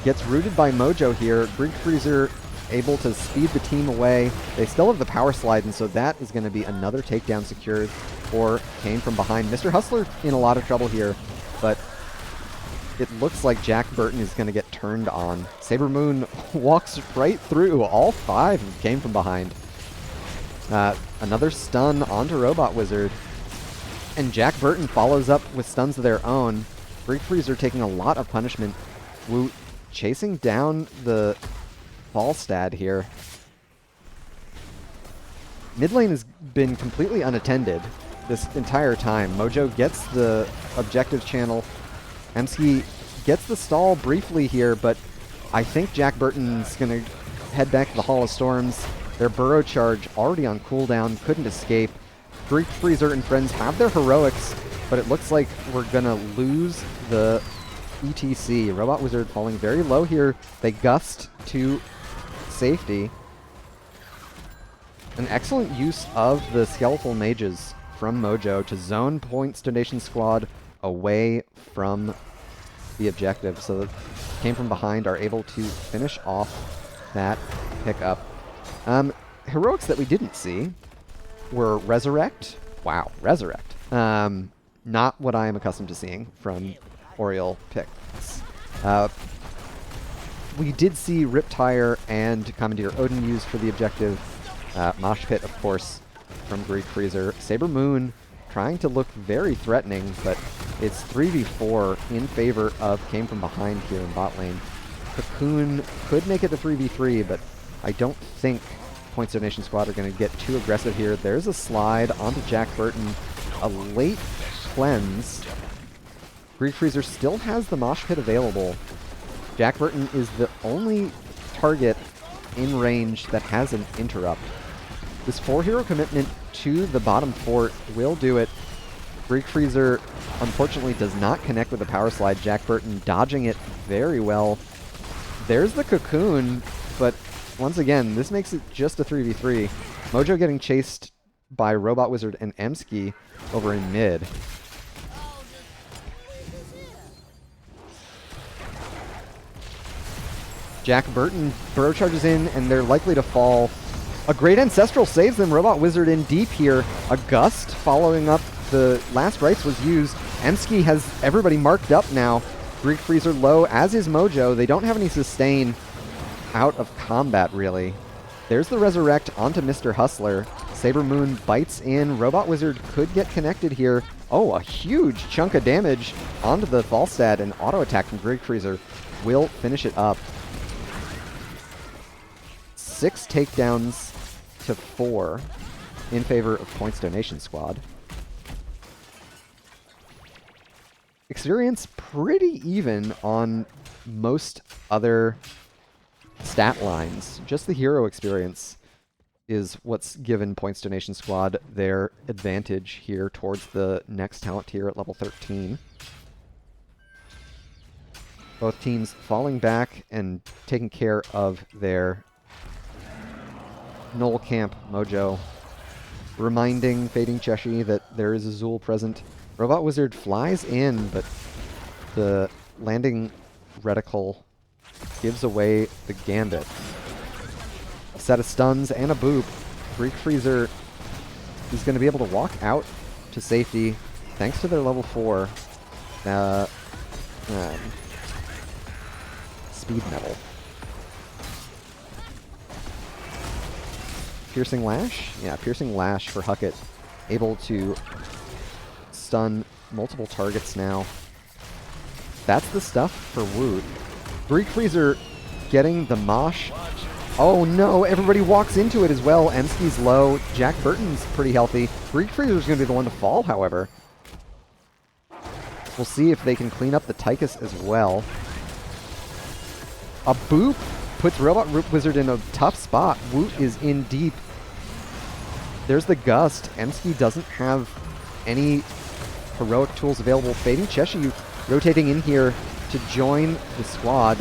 gets rooted by Mojo here. Greek Freezer able to speed the team away. They still have the power slide, and so that is going to be another takedown secured for Came From Behind. Mr. Hustler in a lot of trouble here, but it looks like Jack Burton is going to get turned on. Saber Moon walks right through all 5 and Came From Behind. Another stun onto Robot Wizard. And Jack Burton follows up with stuns of their own. Greek Freezer taking a lot of punishment. Woot chasing down the Falstad here. Mid lane has been completely unattended this entire time. Mojo gets the objective channel. Emski gets the stall briefly here, but I think Jack Burton's going to head back to the Hall of Storms. Their Burrow Charge already on cooldown, couldn't escape. Greek Freezer and friends have their heroics, but it looks like we're going to lose the ETC. Robot Wizard falling very low here. They gust to safety. An excellent use of the Skeletal Mages from Mojo to zone Points Donation Squad away from the objective, so that Came From Behind are able to finish off that pickup. Heroics that we didn't see were Resurrect. Wow, Resurrect. Not what I am accustomed to seeing from Oriole picks. We did see Riptire and Commandeer Odin used for the objective. Mosh Pit, of course, from Greek Freezer. Saber Moon trying to look very threatening, but it's 3v4 in favor of Came From Behind here in bot lane. Cocoon could make it to 3v3, but I don't think Points Donation Squad are going to get too aggressive here. There's a slide onto Jack Burton. A late cleanse. Greek Freezer still has the Mosh Pit available. Jack Burton is the only target in range that has an interrupt. This 4-hero commitment to the bottom fort will do it. Greek Freezer unfortunately does not connect with the power slide. Jack Burton dodging it very well. There's the Cocoon, but once again, this makes it just a 3v3. Mojo getting chased by Robot Wizard and Emski over in mid. Jack Burton burrow charges in, and they're likely to fall. A great Ancestral saves them. Robot Wizard in deep here. A Gust following up the last rites was used. Emski has everybody marked up now. Greek Freezer low, as is Mojo. They don't have any sustain out of combat, really. There's the Resurrect onto Mr. Hustler. Saber Moon bites in. Robot Wizard could get connected here. Oh, a huge chunk of damage onto the Falstad, and auto attack from Greek Freezer will finish it up. 6 takedowns to 4 in favor of Points Donation Squad. Experience pretty even on most other stat lines. Just the hero experience is what's given Points Donation Squad their advantage here towards the next talent tier at level 13. Both teams falling back and taking care of their Knoll Camp Mojo, reminding Fading Cheshi that there is a Zool present. Robot Wizard flies in, but the landing reticle gives away the Gambit. A set of stuns and a boop. Greek Freezer is going to be able to walk out to safety thanks to their level 4 speed metal. Piercing Lash? Yeah, Piercing Lash for Huckett. Able to stun multiple targets now. That's the stuff for Woot. Greek Freezer getting the Mosh. Oh no, everybody walks into it as well. Emski's low. Jack Burton's pretty healthy. Greek Freezer's going to be the one to fall, however. We'll see if they can clean up the Tychus as well. A boop puts Robot Wizard in a tough spot. Woot is in deep. There's the Gust. Emski doesn't have any heroic tools available. Fading Cheshi rotating in here to join the squad.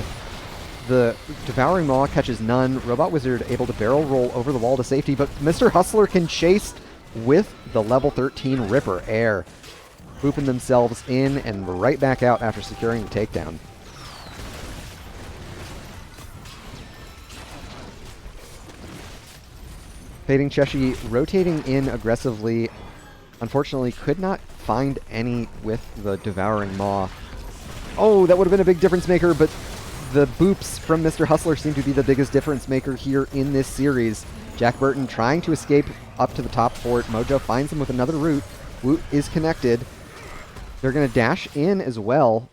The Devouring Maw catches none. Robot Wizard able to barrel roll over the wall to safety, but Mr. Hustler can chase with the level 13 Ripper Air. Booping themselves in and right back out after securing the takedown. Fading Cheshi rotating in aggressively. Unfortunately, could not find any with the Devouring Maw. Oh, that would have been a big difference maker, but the boops from Mr. Hustler seem to be the biggest difference maker here in this series. Jack Burton trying to escape up to the top fort. Mojo finds him with another root. Woot is connected. They're going to dash in as well.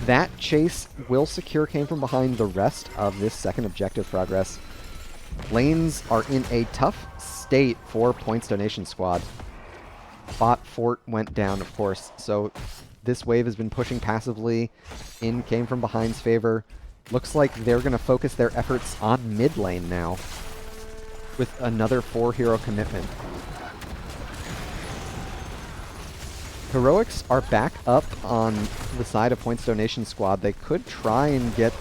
That chase will secure Came From Behind the rest of this second objective progress. Lanes are in a tough state for Points Donation Squad. Bot fort went down, of course, so this wave has been pushing passively in Came From Behind's favor. Looks like they're going to focus their efforts on mid lane now with another 4-hero commitment. Heroics are back up on the side of Points Donation Squad. They could try and get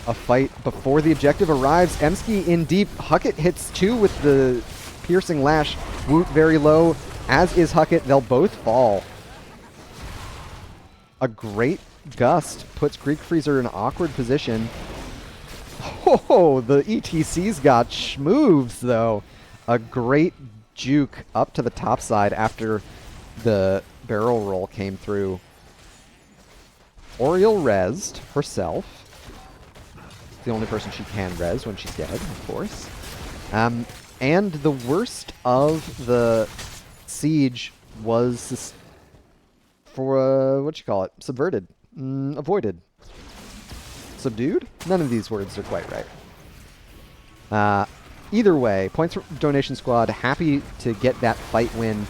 a fight before the objective arrives. Emski in deep. Huckett hits 2 with the Piercing Lash. Woot very low, as is Huckett. They'll both fall. A great Gust puts Greek Freezer in an awkward position. Oh, the ETC's got schmoves, though. A great juke up to the top side after the barrel roll came through. Oriel rezzed herself. The only person she can res when she's dead, of course. And the worst of the siege was subverted. Avoided. Subdued? None of these words are quite right. Either way, Points Donation Squad happy to get that fight win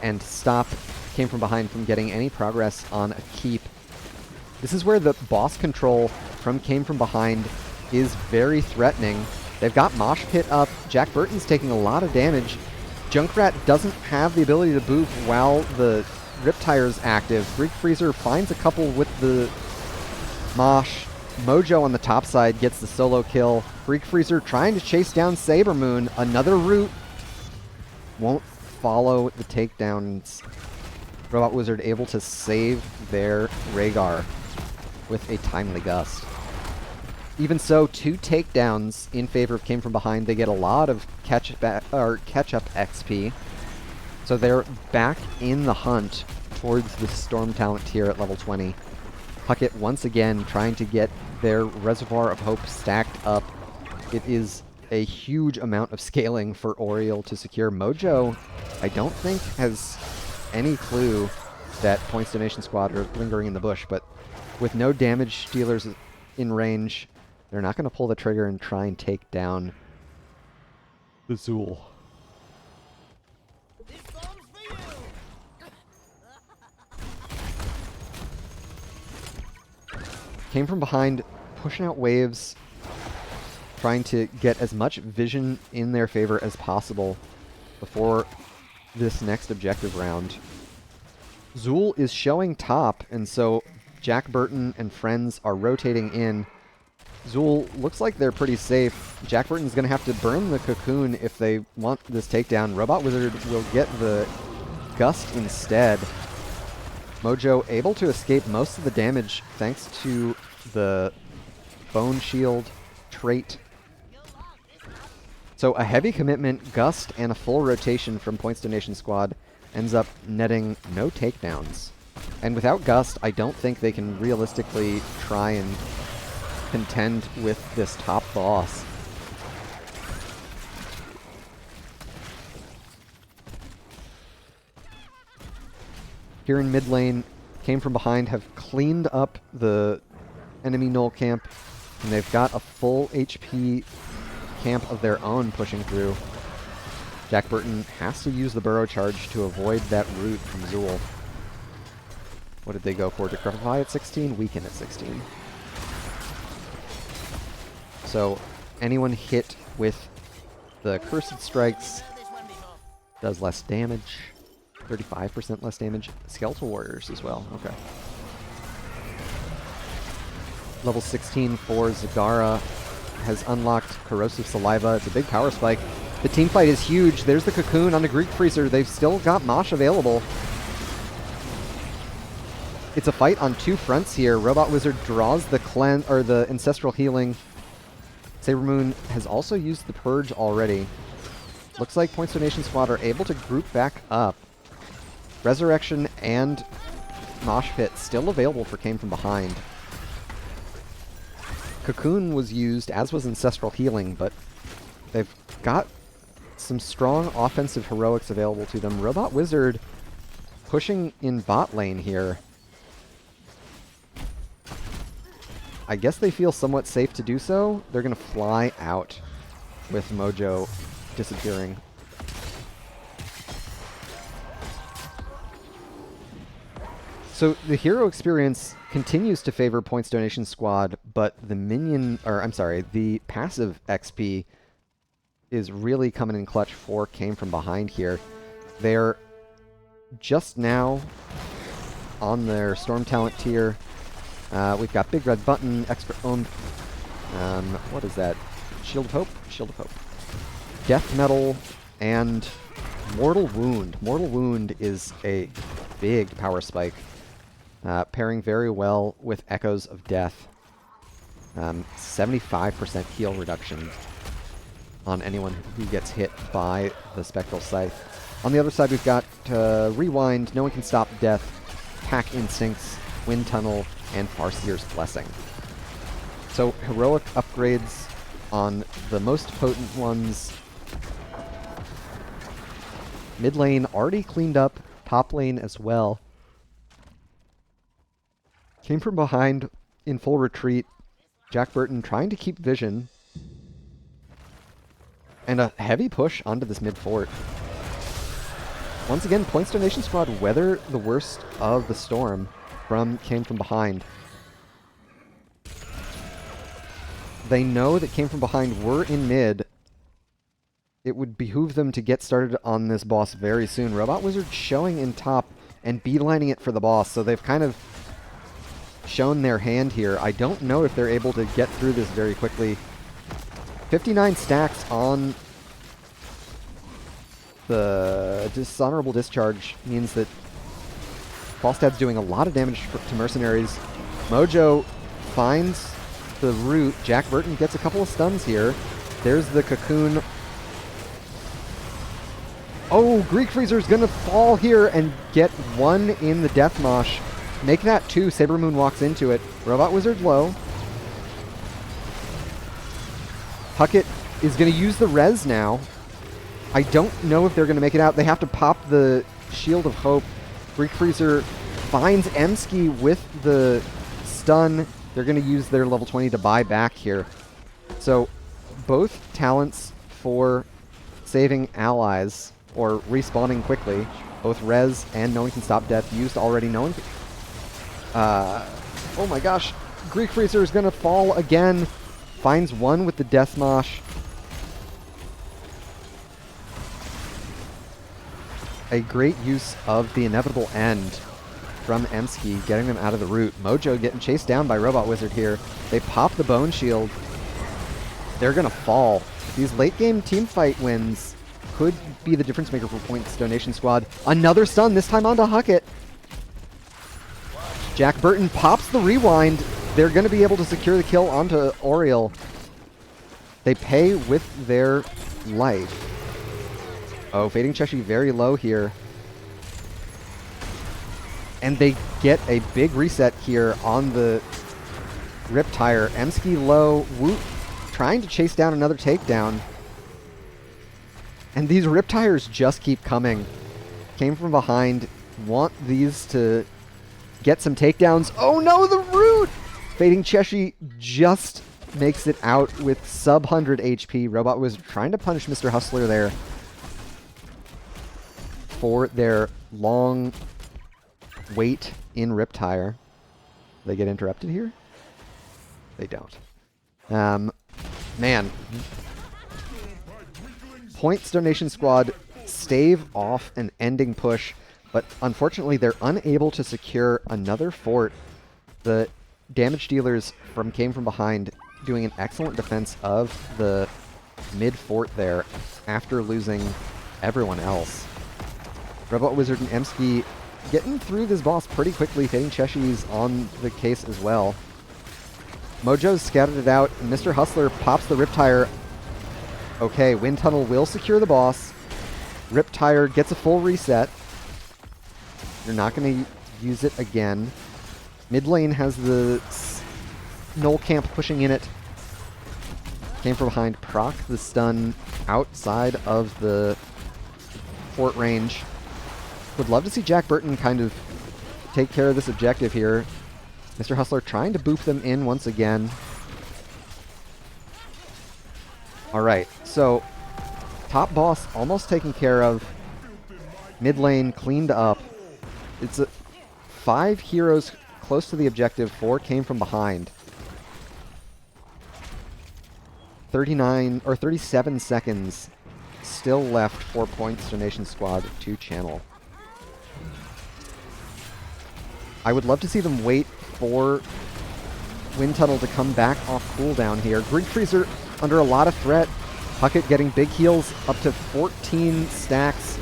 and stop Came From Behind from getting any progress on a keep. This is where the boss control from Came From Behind is very threatening. They've got Mosh Pit up. Jack Burton's taking a lot of damage. Junkrat doesn't have the ability to boop while the Riptire's active. Greek Freezer finds a couple with the Mosh. Mojo on the top side gets the solo kill. Greek Freezer trying to chase down Saber Moon. Another root. Won't follow the takedowns. Robot Wizard able to save their Rhaegar with a timely Gust. Even so, 2 takedowns in favor of Came From Behind. They get a lot of catch-up XP. So they're back in the hunt towards the Storm talent tier at level 20. Puckett once again trying to get their Reservoir of Hope stacked up. It is a huge amount of scaling for Oriole to secure. Mojo, I don't think, has any clue that Points Donation Squad are lingering in the bush, but with no damage dealers in range, they're not going to pull the trigger and try and take down the Zool. Came From Behind, pushing out waves, trying to get as much vision in their favor as possible before this next objective round. Zool is showing top, and so Jack Burton and friends are rotating in. Zool looks like they're pretty safe. Jack Burton's going to have to burn the cocoon if they want this takedown. Robot Wizard will get the Gust instead. Mojo able to escape most of the damage thanks to the Bone Shield trait. So a heavy commitment, Gust, and a full rotation from Points Donation Squad ends up netting no takedowns. And without Gust, I don't think they can realistically try and contend with this top boss. Here in mid lane, Came From Behind have cleaned up the enemy null camp, and they've got a full HP camp of their own pushing through. Jack Burton has to use the Burrow Charge to avoid that root from Zool. What did they go for? Decrepify at 16? Weaken at 16. So anyone hit with the Cursed Strikes does less damage. 35% less damage. Skeletal Warriors as well. Okay. Level 16 for Zagara has unlocked Corrosive Saliva. It's a big power spike. The team fight is huge. There's the Cocoon on the Greek Freezer. They've still got Mosh available. It's a fight on 2 fronts here. Robot Wizard draws the the Ancestral Healing. Saber Moon has also used the Purge already. Looks like Points Donation Squad are able to group back up. Resurrection and Mosh Pit still available for Came From Behind. Cocoon was used, as was Ancestral Healing, but they've got some strong offensive heroics available to them. Robot Wizard pushing in bot lane here. I guess they feel somewhat safe to do so. They're going to fly out with Mojo disappearing. So the hero experience continues to favor Points Donation Squad, but the passive XP is really coming in clutch for Came From Behind here. They're just now on their Storm talent tier. We've got Big Red Button, Expert Owned. What is that? Shield of Hope? Shield of Hope. Death Metal and Mortal Wound. Mortal Wound is a big power spike. Pairing very well with Echoes of Death. 75% heal reduction on anyone who gets hit by the Spectral Scythe. On the other side, we've got Rewind, No One Can Stop Death, Pack Instincts, Wind Tunnel, and Farseer's Blessing. So heroic upgrades on the most potent ones. Mid lane already cleaned up, top lane as well. Came From Behind in full retreat. Jack Burton trying to keep vision. And a heavy push onto this mid fort. Once again, Points Donation Squad weather the worst of the storm from Came From Behind. They know that Came From Behind were in mid. It would behoove them to get started on this boss very soon. Robot Wizard showing in top and beelining it for the boss, so they've kind of shown their hand here. I don't know if they're able to get through this very quickly. 59 stacks on the Dishonorable Discharge means that Falstad's doing a lot of damage to Mercenaries. Mojo finds the root. Jack Burton gets a couple of stuns here. There's the cocoon. Oh, Greek Freezer's gonna fall here and get one in the Death Mosh. Make that two. Saber Moon walks into it. Robot Wizard low. Puckett is gonna use the res now. I don't know if they're gonna make it out. They have to pop the Shield of Hope. Greek Freezer finds Emsky with the stun. They're gonna use their level 20 to buy back here. So both talents for saving allies or respawning quickly, both res and No One Can Stop Death used already. No one. Oh my gosh, Greek Freezer is gonna fall again. Finds one with the Death Mosh. A great use of the inevitable end from Emsky, getting them out of the root. Mojo getting chased down by Robot Wizard here. They pop the Bone Shield. They're gonna fall. These late game team fight wins could be the difference maker for Points Donation Squad. Another stun, this time onto Huckett. Jack Burton pops the rewind. They're going to be able to secure the kill onto Oriel. They pay with their life. Oh, Fading Cheshi very low here. And they get a big reset here on the Riptire. Emsky low. Woot trying to chase down another takedown. And these Riptires just keep coming. Came from behind. Want these to get some takedowns. Oh no, the root! Fading Cheshi just makes it out with sub 100 HP. Robot was trying to punish Mr. Hustler there for their long wait in Riptire. They get interrupted here? They don't. Man. Points Donation Squad stave off an ending push, but unfortunately they're unable to secure another fort. The damage dealers came from behind, doing an excellent defense of the mid fort there after losing everyone else. Robot Wizard and Emsky getting through this boss pretty quickly. Fading Cheshi's on the case as well. Mojo's scouted it out, and Mr. Hustler pops the Riptire. Okay, Wind Tunnel will secure the boss. Riptire gets a full reset. You're not going to use it again. Mid lane has the Null Camp pushing in it. Came from behind, proc the stun outside of the fort range. Would love to see Jack Burton kind of take care of this objective here. Mr. Hustler trying to boop them in once again. Alright, so top boss almost taken care of. Mid lane cleaned up. It's 5 heroes close to the objective, 4 came from behind. 39 or 37 seconds still left for Points Donation Squad to channel. I would love to see them wait for Wind Tunnel to come back off cooldown here. Greek Freezer under a lot of threat. Puckett getting big heals up to 14 stacks.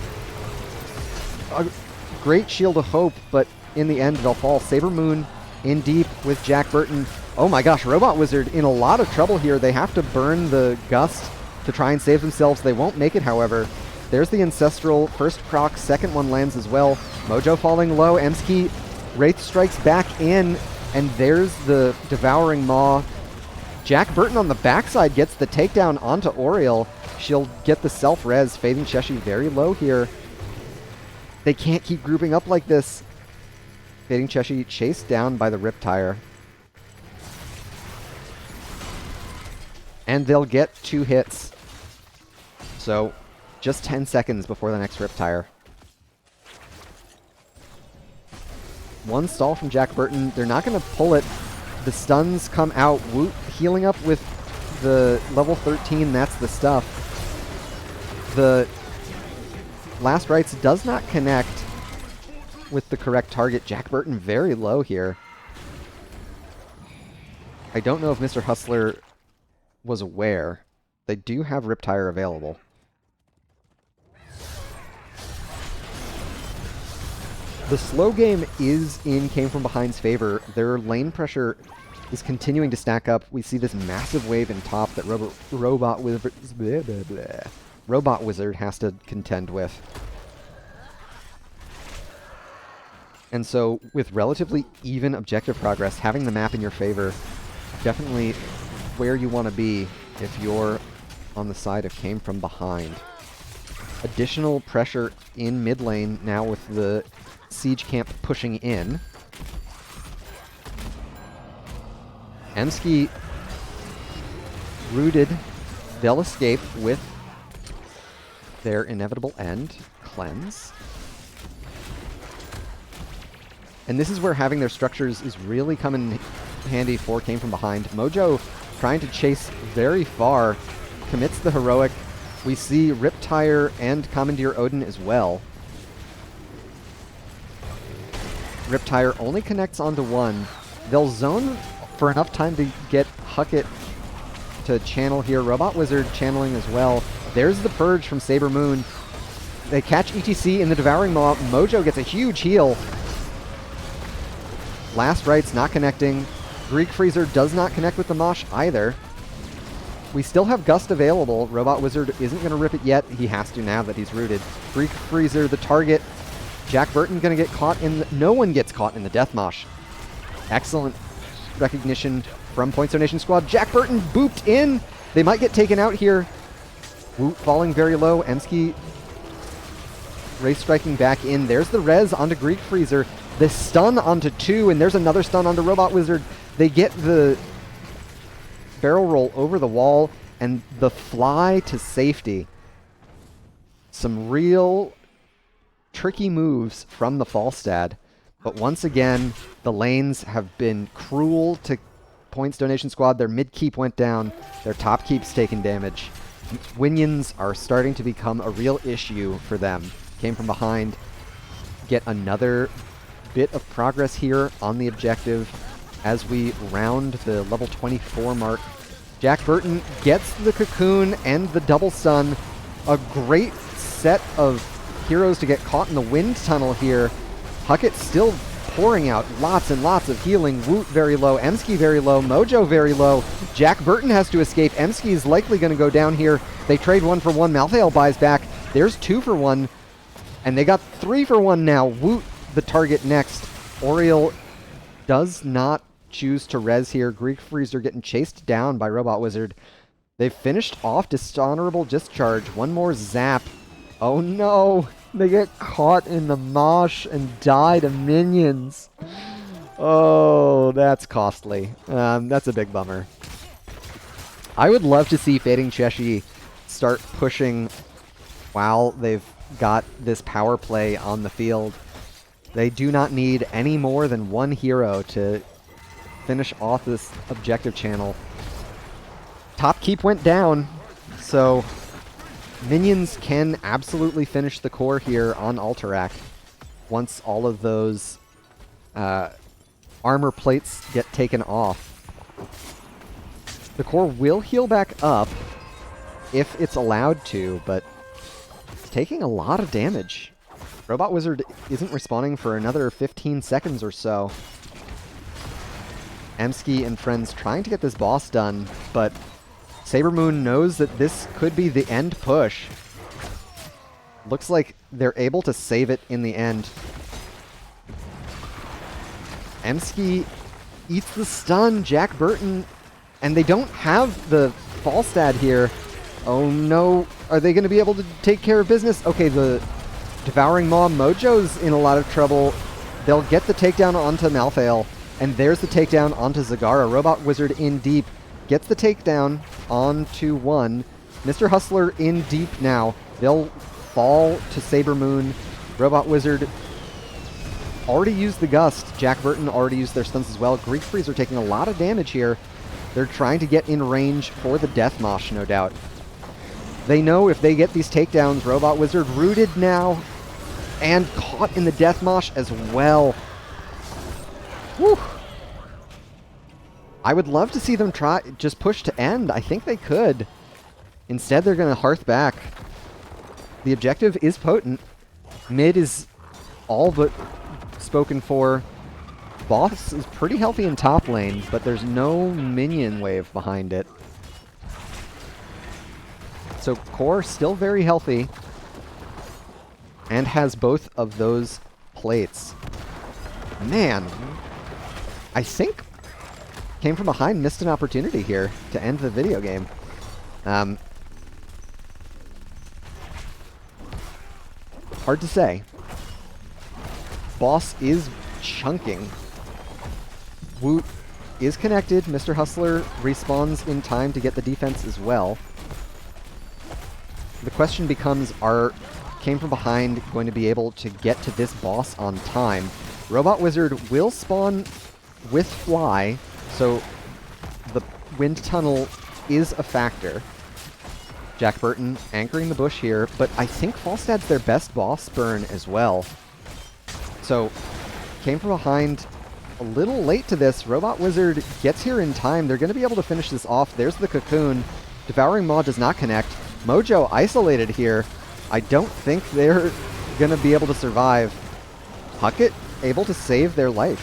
A great Shield of Hope, but in the end they'll fall. Saber Moon in deep with Jack Burton. Oh my gosh, Robot Wizard in a lot of trouble here. They have to burn the Gust to try and save themselves. They won't make it, however. There's the Ancestral. First proc, second one lands as well. Mojo falling low. Emsky, Wraith strikes back in, and there's the Devouring Maw. Jack Burton on the backside gets the takedown onto Oriel. She'll get the self-res. Fading Cheshi very low here. They can't keep grouping up like this. Fading Cheshi chased down by the Riptire. And they'll get 2 hits. So, just 10 seconds before the next Riptire. One stall from Jack Burton. They're not going to pull it. The stuns come out. Woot healing up with the level 13. That's the stuff. The Last Rites does not connect with the correct target. Jack Burton very low here. I don't know if Mr. Hustler was aware. They do have Riptire available. The slow game is in Came From Behind's favor. Their lane pressure is continuing to stack up. We see this massive wave in top that Robot Wizard has to contend with. And so, with relatively even objective progress, having the map in your favor, definitely where you want to be if you're on the side of came from behind. Additional pressure in mid lane now with the siege camp pushing in. Emski rooted. They'll escape with their inevitable end, Cleanse. And this is where having their structures is really coming handy for came from behind. Mojo trying to chase very far, commits the heroic. We see Riptire and Commandeer Odin as well. Riptire only connects onto one. They'll zone for enough time to get Huckett to channel here. Robot Wizard channeling as well. There's the Purge from Saber Moon. They catch ETC in the Devouring Maw. Mojo gets a huge heal. Last Rites not connecting. Greek Freezer does not connect with the Mosh either. We still have Gust available. Robot Wizard isn't going to rip it yet. He has to now that he's rooted. Greek Freezer, the target. Jack Burton going to get caught in the... No one gets caught in the Death Mosh. Excellent recognition from Points Donation Squad. Jack Burton booped in. They might get taken out here. Woot falling very low. Emski race striking back in. There's the res onto Greek Freezer. The stun onto 2, and there's another stun onto Robot Wizard. They get the barrel roll over the wall and the fly to safety. Some real tricky moves from the Falstad. But once again, the lanes have been cruel to Points Donation Squad. Their mid keep went down. Their top keep's taken damage. Winions are starting to become a real issue for them. Came from behind. Get another bit of progress here on the objective as we round the level 24 mark. Jack Burton gets the cocoon and the double stun. A great set of heroes to get caught in the wind tunnel here. Huckett still pouring out lots and lots of healing. Woot very low, Emski very low, Mojo very low. Jack Burton has to escape. Emski is likely going to go down here. They trade 1 for 1. Malthael buys back. There's 2 for 1. And they got 3 for 1 now. Woot the target next. Oriel does not choose to res here. Greek Freezer getting chased down by Robot Wizard. They've finished off Dishonorable Discharge. One more zap. Oh no! They get caught in the mosh and die to minions. Oh, that's costly. That's a big bummer. I would love to see Fading Cheshi start pushing while they've got this power play on the field. They do not need any more than 1 hero to finish off this objective channel. Top keep went down, so minions can absolutely finish the core here on Alterac once all of those armor plates get taken off. The core will heal back up if it's allowed to, but it's taking a lot of damage. Robot Wizard isn't responding for another 15 seconds or so. Emski and friends trying to get this boss done, but Saber Moon knows that this could be the end push. Looks like they're able to save it in the end. Emski eats the stun, Jack Burton, and they don't have the Falstad here. Oh no, are they going to be able to take care of business? Okay, the Devouring Maw, Mojo's in a lot of trouble. They'll get the takedown onto Malthael, and there's the takedown onto Zagara. Robot Wizard in deep. Gets the takedown onto 1. Mr. Hustler in deep now. They'll fall to Saber Moon. Robot Wizard already used the Gust. Jack Burton already used their stuns as well. Greek Freezer taking a lot of damage here. They're trying to get in range for the Death Mosh, no doubt. They know if they get these takedowns, Robot Wizard rooted now and caught in the Death Mosh as well. Whew. I would love to see them try just push to end. I think they could. Instead, they're going to hearth back. The objective is potent. Mid is all but spoken for. Boss is pretty healthy in top lane, but there's no minion wave behind it. So Core still very healthy and has both of those plates. Man, I think Came From Behind missed an opportunity here to end the video game. Hard to say. Boss is chunking. Woot is connected. Mr. Hustler respawns in time to get the defense as well. The question becomes, are Came From Behind going to be able to get to this boss on time? Robot Wizard will spawn with Fly, so the wind tunnel is a factor. Jack Burton anchoring the bush here, but I think Falstad's their best boss burn as well. So, Came From Behind a little late to this. Robot Wizard gets here in time. They're going to be able to finish this off. There's the Cocoon. Devouring Maw does not connect. Mojo isolated here. I don't think they're going to be able to survive. Huckett able to save their life.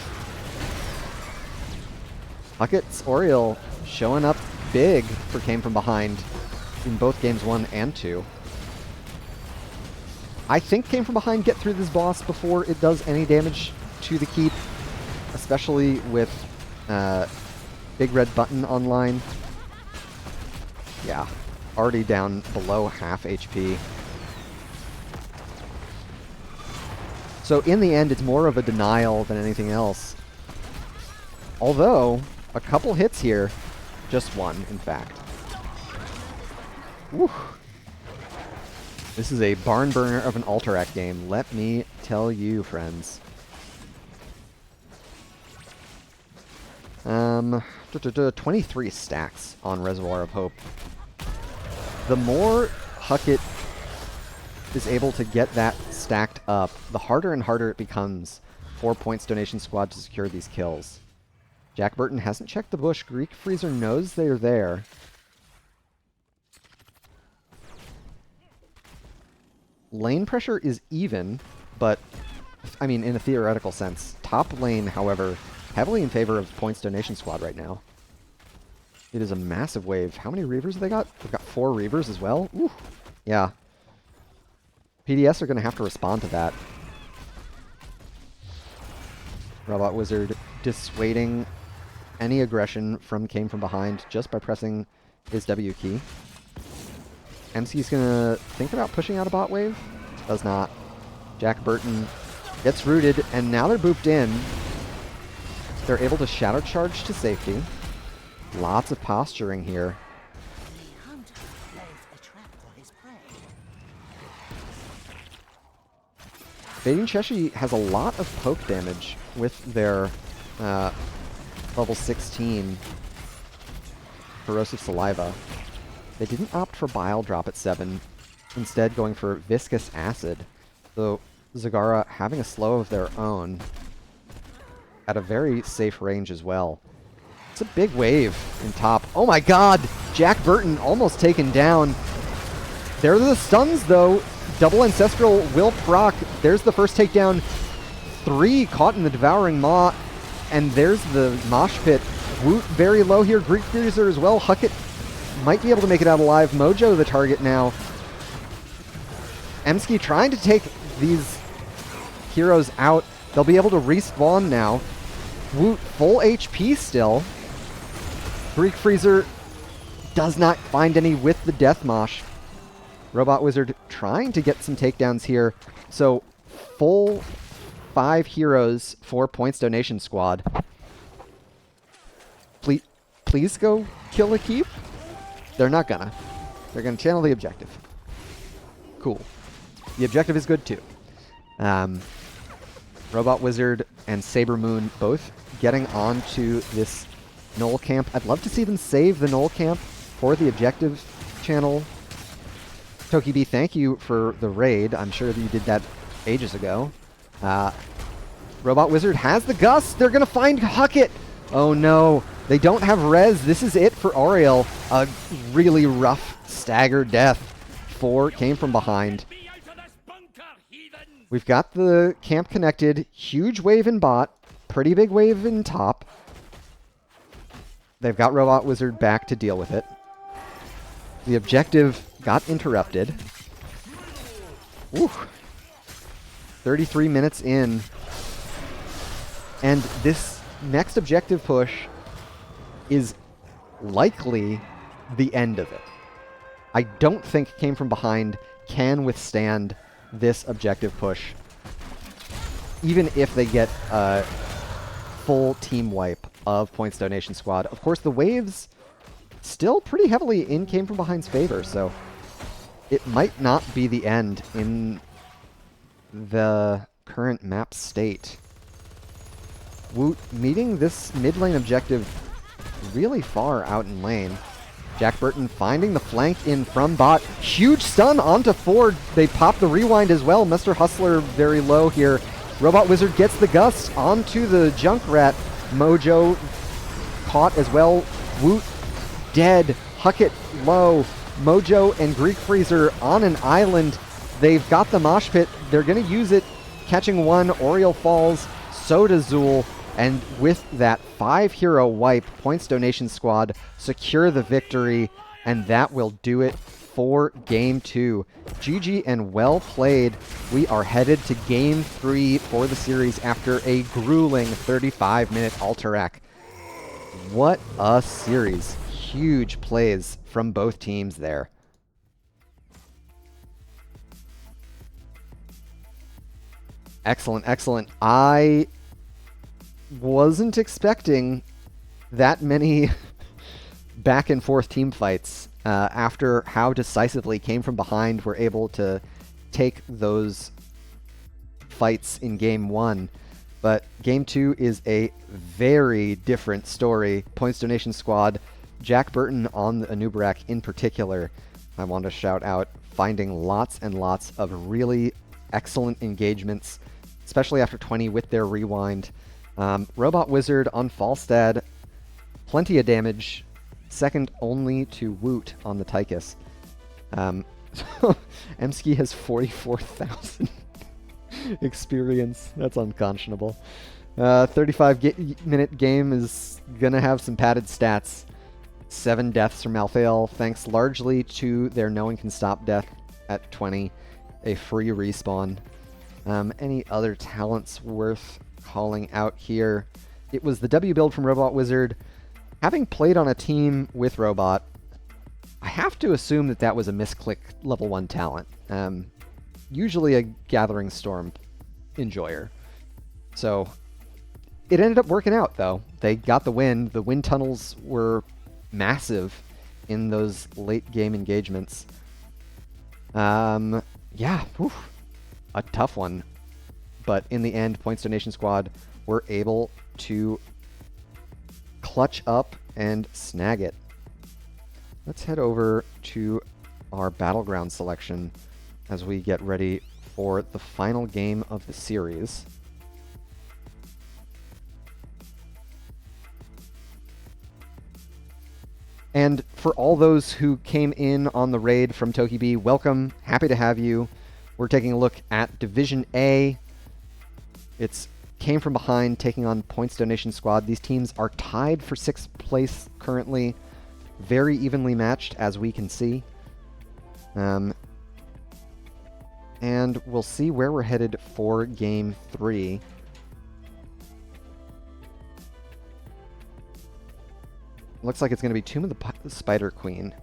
Huckett's Oriole showing up big for Came From Behind in both games 1 and 2. I think Came From Behind get through this boss before it does any damage to the keep, especially with Big Red Button online. Yeah, already down below half HP. So in the end, it's more of a denial than anything else. Although, a couple hits here. Just one, in fact. Woo. This is a barn burner of an Alterac game, let me tell you, friends. 23 stacks on Reservoir of Hope. The more Huckett is able to get that stacked up, the harder and harder it becomes for Points Donation Squad to secure these kills. Jack Burton hasn't checked the bush. Greek Freezer knows they're there. Lane pressure is even, but, I mean, in a theoretical sense. Top lane, however, heavily in favor of Points Donation Squad right now. It is a massive wave. How many Reavers have they got? They've got 4 Reavers as well? Ooh. Yeah. PDS are going to have to respond to that. Robot Wizard dissuading any aggression from Came From Behind just by pressing his W key. MC's going to think about pushing out a bot wave. Does not. Jack Burton gets rooted, and now they're booped in. They're able to Shadow Charge to safety. Lots of posturing here. Fading Cheshi has a lot of poke damage with their level 16 Corrosive Saliva. They didn't opt for Bile Drop at 7, instead going for Viscous Acid. So Zagara having a slow of their own at a very safe range as well. It's a big wave in top. Oh my god! Jack Burton almost taken down. There are the stuns though. Double Ancestral will proc. There's the first takedown. 3 caught in the Devouring Maw. And there's the Mosh Pit. Woot very low here. Greek Freezer as well. Huckett might be able to make it out alive. Mojo the target now. Emsky trying to take these heroes out. They'll be able to respawn now. Woot full HP still. Greek Freezer does not find any with the Death Mosh. Robot Wizard trying to get some takedowns here. So full 5 heroes for Points Donation Squad. Please go kill a keep. They're not gonna. They're gonna channel the objective. Cool. The objective is good too. Robot Wizard and Saber Moon both getting onto this Knoll camp. I'd love to see them save the Knoll camp for the objective channel. Toki B, thank you for the raid. I'm sure that you did that ages ago. Robot Wizard has the Gust. They're going to find Huckett. Oh no. They don't have res. This is it for Oriel. A really rough stagger death for Came From Behind. We've got the camp connected. Huge wave in bot. pretty big wave in top. They've got Robot Wizard back to deal with it. The objective got interrupted. Ooh. 33 minutes in. And this next objective push is likely the end of it. I don't think Came From Behind can withstand this objective push, even if they get a full team wipe of Points Donation Squad. Of course, the waves still pretty heavily in Came From Behind's favor, so it might not be the end in the current map state. Woot meeting this mid lane objective really far out in lane. Jack Burton finding the flank in from bot. Huge stun onto Ford. They pop the rewind as well. Mr. Hustler very low here. Robot Wizard gets the gust onto the Junkrat. Mojo caught as well. Woot dead. Huckett low. Mojo and Greek Freezer on an island. They've got the mosh pit. They're going to use it. Catching one. Oriole falls. So does Zool. And with that 5-hero wipe, Points Donation Squad secure the victory, and that will do it for Game 2. GG and well played. We are headed to Game 3 for the series after a grueling 35-minute Alterac. What a series. Huge plays from both teams there. Excellent, excellent. I wasn't expecting that many back and forth team fights after how decisively Came From Behind were able to take those fights in Game 1. But Game 2 is a very different story. Points Donation Squad, Jack Burton on the Anubarak in particular, I want to shout out, finding lots and lots of really excellent engagements, especially after 20 with their rewind. Robot Wizard on Falstad, plenty of damage, second only to Woot on the Tychus. Emski has 44,000 experience. That's unconscionable. 35-minute game is going to have some padded stats. 7 deaths from Alphael, thanks largely to their No One Can Stop death at 20, a free respawn. Any other talents worth calling out here? It was the W build from Robot Wizard. Having played on a team with Robot, I have to assume that that was a misclick level 1 talent. Usually a Gathering Storm enjoyer. So it ended up working out, though. They got the win. The wind tunnels were massive in those late game engagements. Yeah, whew, a tough one. But in the end, Points Donation Squad were able to clutch up and snag it. Let's head over to our Battleground selection as we get ready for the final game of the series. And for all those who came in on the raid from Toki-B, welcome. Happy to have you. We're taking a look at Division A. It's Came From Behind taking on Points Donation Squad. These teams are tied for 6th place currently. Very evenly matched, as we can see. And we'll see where we're headed for Game 3. Looks like it's going to be Tomb of the Spider Queen.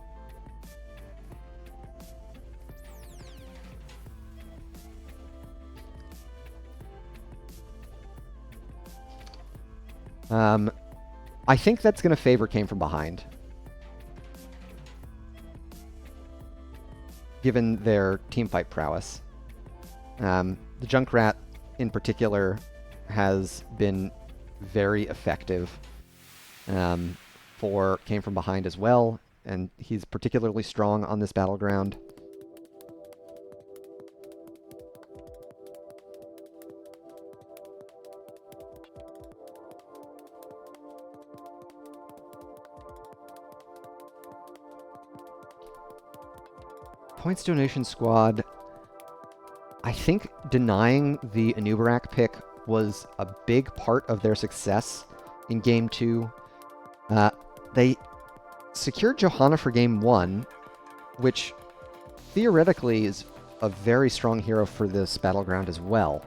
I think that's going to favor Came From Behind, given their teamfight prowess. The Junkrat, in particular, has been very effective for Came From Behind as well, and he's particularly strong on this battleground. Points Donation Squad, I think denying the Anubarak pick was a big part of their success in Game 2. They secured Johanna for Game 1, which theoretically is a very strong hero for this battleground as well.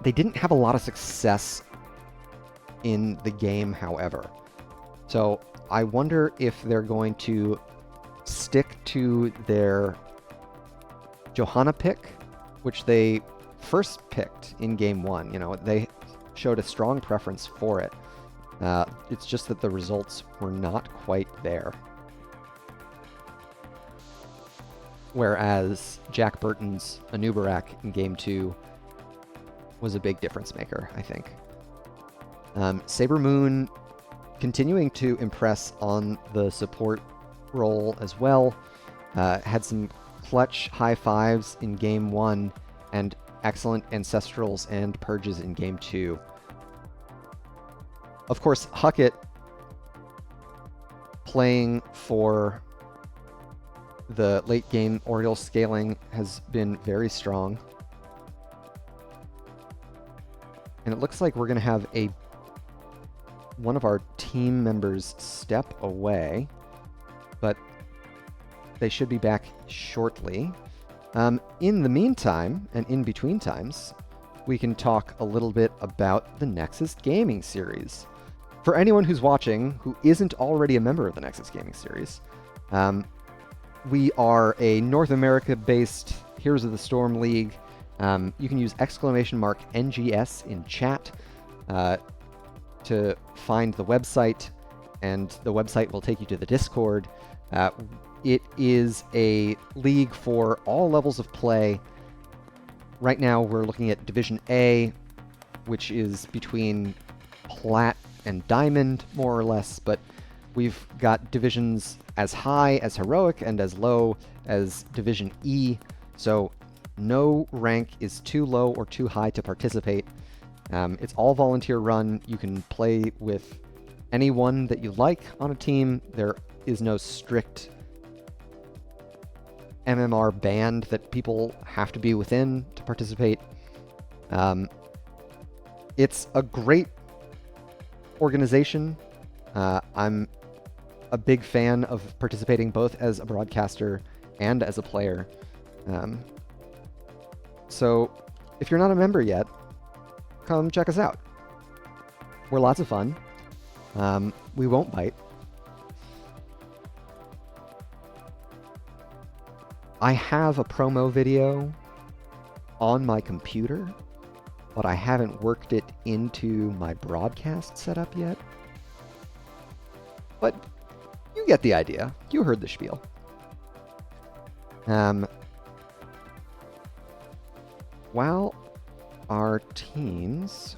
They didn't have a lot of success in the game, however. So I wonder if they're going to stick to their Johanna pick, which they first picked in Game 1. You know, they showed a strong preference for it. It's just that the results were not quite there. Whereas Jack Burton's Anubarak in Game 2 was a big difference maker, I think. Saber Moon continuing to impress on the support role as well. Had some clutch high fives in Game 1 and excellent Ancestrals and Purges in Game 2. Of course, Huckett playing for the late game Oriole scaling has been very strong. And it looks like we're going to have one of our team members step away, but they should be back shortly. In the meantime, and in between times, we can talk a little bit about the Nexus Gaming Series. For anyone who's watching who isn't already a member of the Nexus Gaming Series, we are a North America-based Heroes of the Storm League. You can use !NGS in chat to find the website, and the website will take you to the Discord. It is a league for all levels of play. Right now we're looking at Division A, which is between Plat and Diamond, more or less, but we've got divisions as high as Heroic and as low as Division E, so no rank is too low or too high to participate. It's all volunteer run. You can play with anyone that you like on a team. There is no strict MMR band that people have to be within to participate. It's a great organization. I'm a big fan of participating both as a broadcaster and as a player. So if you're not a member yet, come check us out. We're lots of fun. We won't bite. I have a promo video on my computer, but I haven't worked it into my broadcast setup yet. But you get the idea. You heard the spiel. While our teams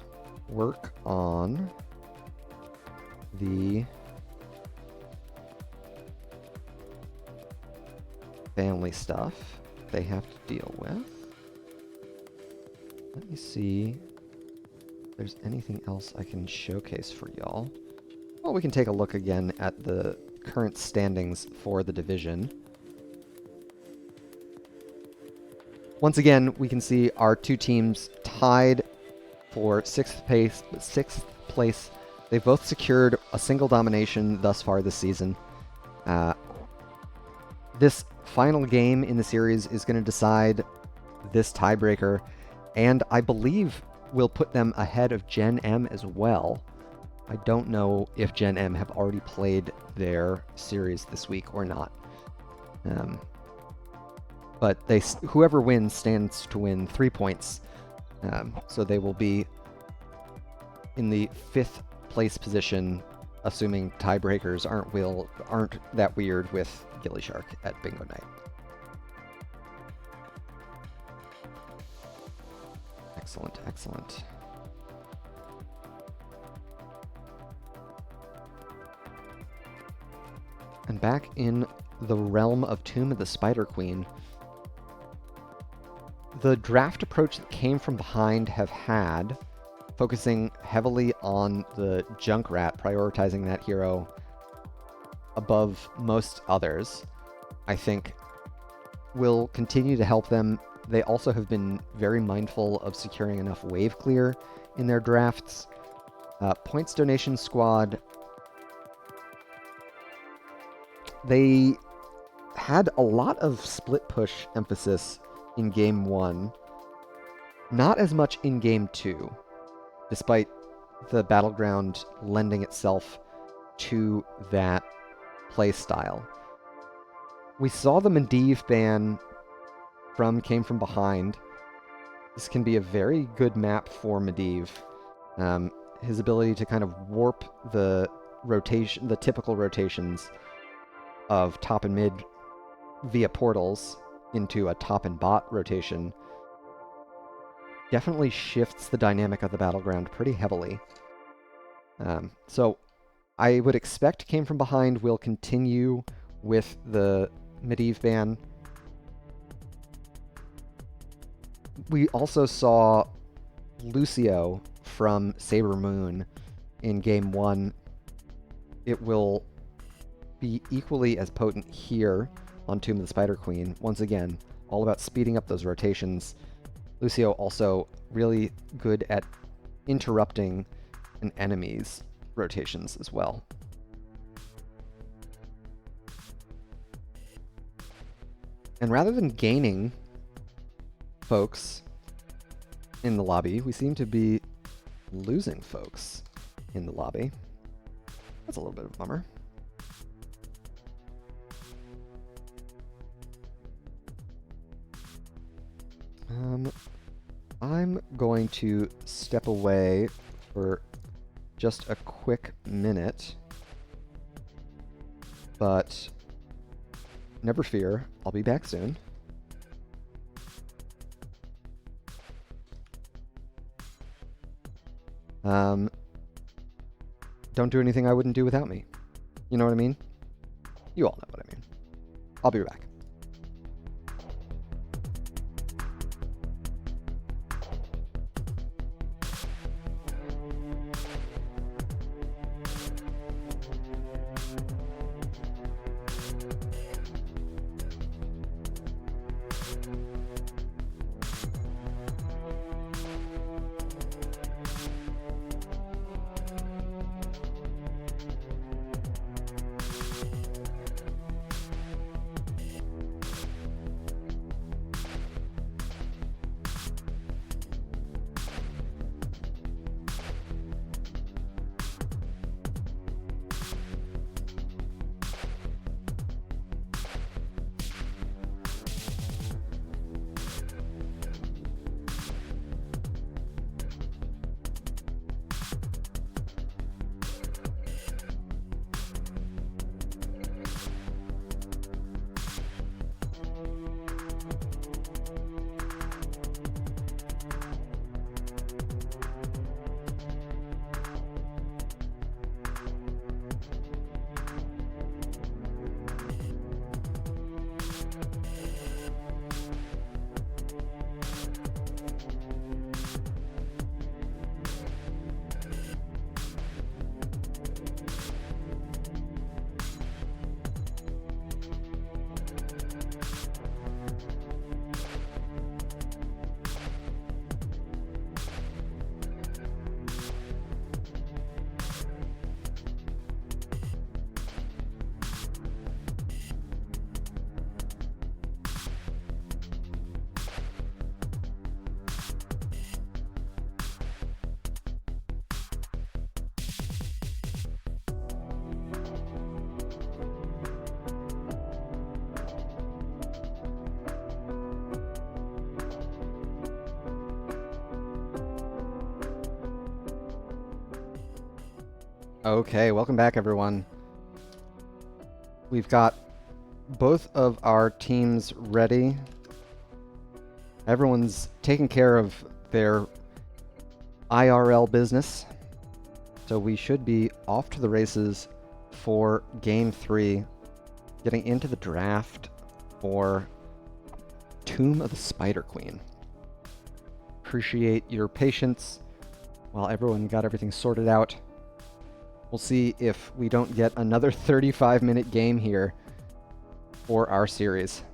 work on the family stuff they have to deal with, let me see if there's anything else I can showcase for y'all. Well, we can take a look again at the current standings for the division. Once again, we can see our two teams tied for sixth place. They've both secured a single domination thus far this season. This final game in the series is going to decide this tiebreaker, and I believe will put them ahead of Gen M as well. I don't know if Gen M have already played their series this week or not. But whoever wins stands to win 3 points. So they will be in the 5th place position, assuming tiebreakers aren't that weird with Gilly Shark at Bingo Night. Excellent, excellent. And back in the realm of Tomb of the Spider Queen, the draft approach that came from behind have had, focusing heavily on the Junkrat, prioritizing that hero above most others, I think will continue to help them they also have been very mindful of securing enough wave clear in their drafts. Points donation squad, they had a lot of split push emphasis in Game 1, not as much in Game 2, despite the Battleground lending itself to that play style. We saw the Medivh ban Came From Behind. This can be a very good map for Medivh. His ability to kind of warp the typical rotations of top and mid via portals into a top and bot rotation definitely shifts the dynamic of the Battleground pretty heavily. So I would expect Came From Behind will continue with the Medivh ban. We also saw Lucio from Saber Moon in Game 1. It will be equally as potent here on Tomb of the Spider Queen. Once again, all about speeding up those rotations. Lucio also really good at interrupting an enemy's rotations as well. And rather than gaining folks in the lobby, we seem to be losing folks in the lobby. That's a little bit of a bummer. I'm going to step away for just a quick minute, but never fear, I'll be back soon. Don't do anything I wouldn't do without me. You know what I mean? You all know what I mean. I'll be back. Okay, welcome back, everyone. We've got both of our teams ready. Everyone's taking care of their IRL business, so we should be off to the races for Game 3, getting into the draft for Tomb of the Spider Queen. Appreciate your patience while everyone got everything sorted out. We'll see if we don't get another 35-minute game here for our series.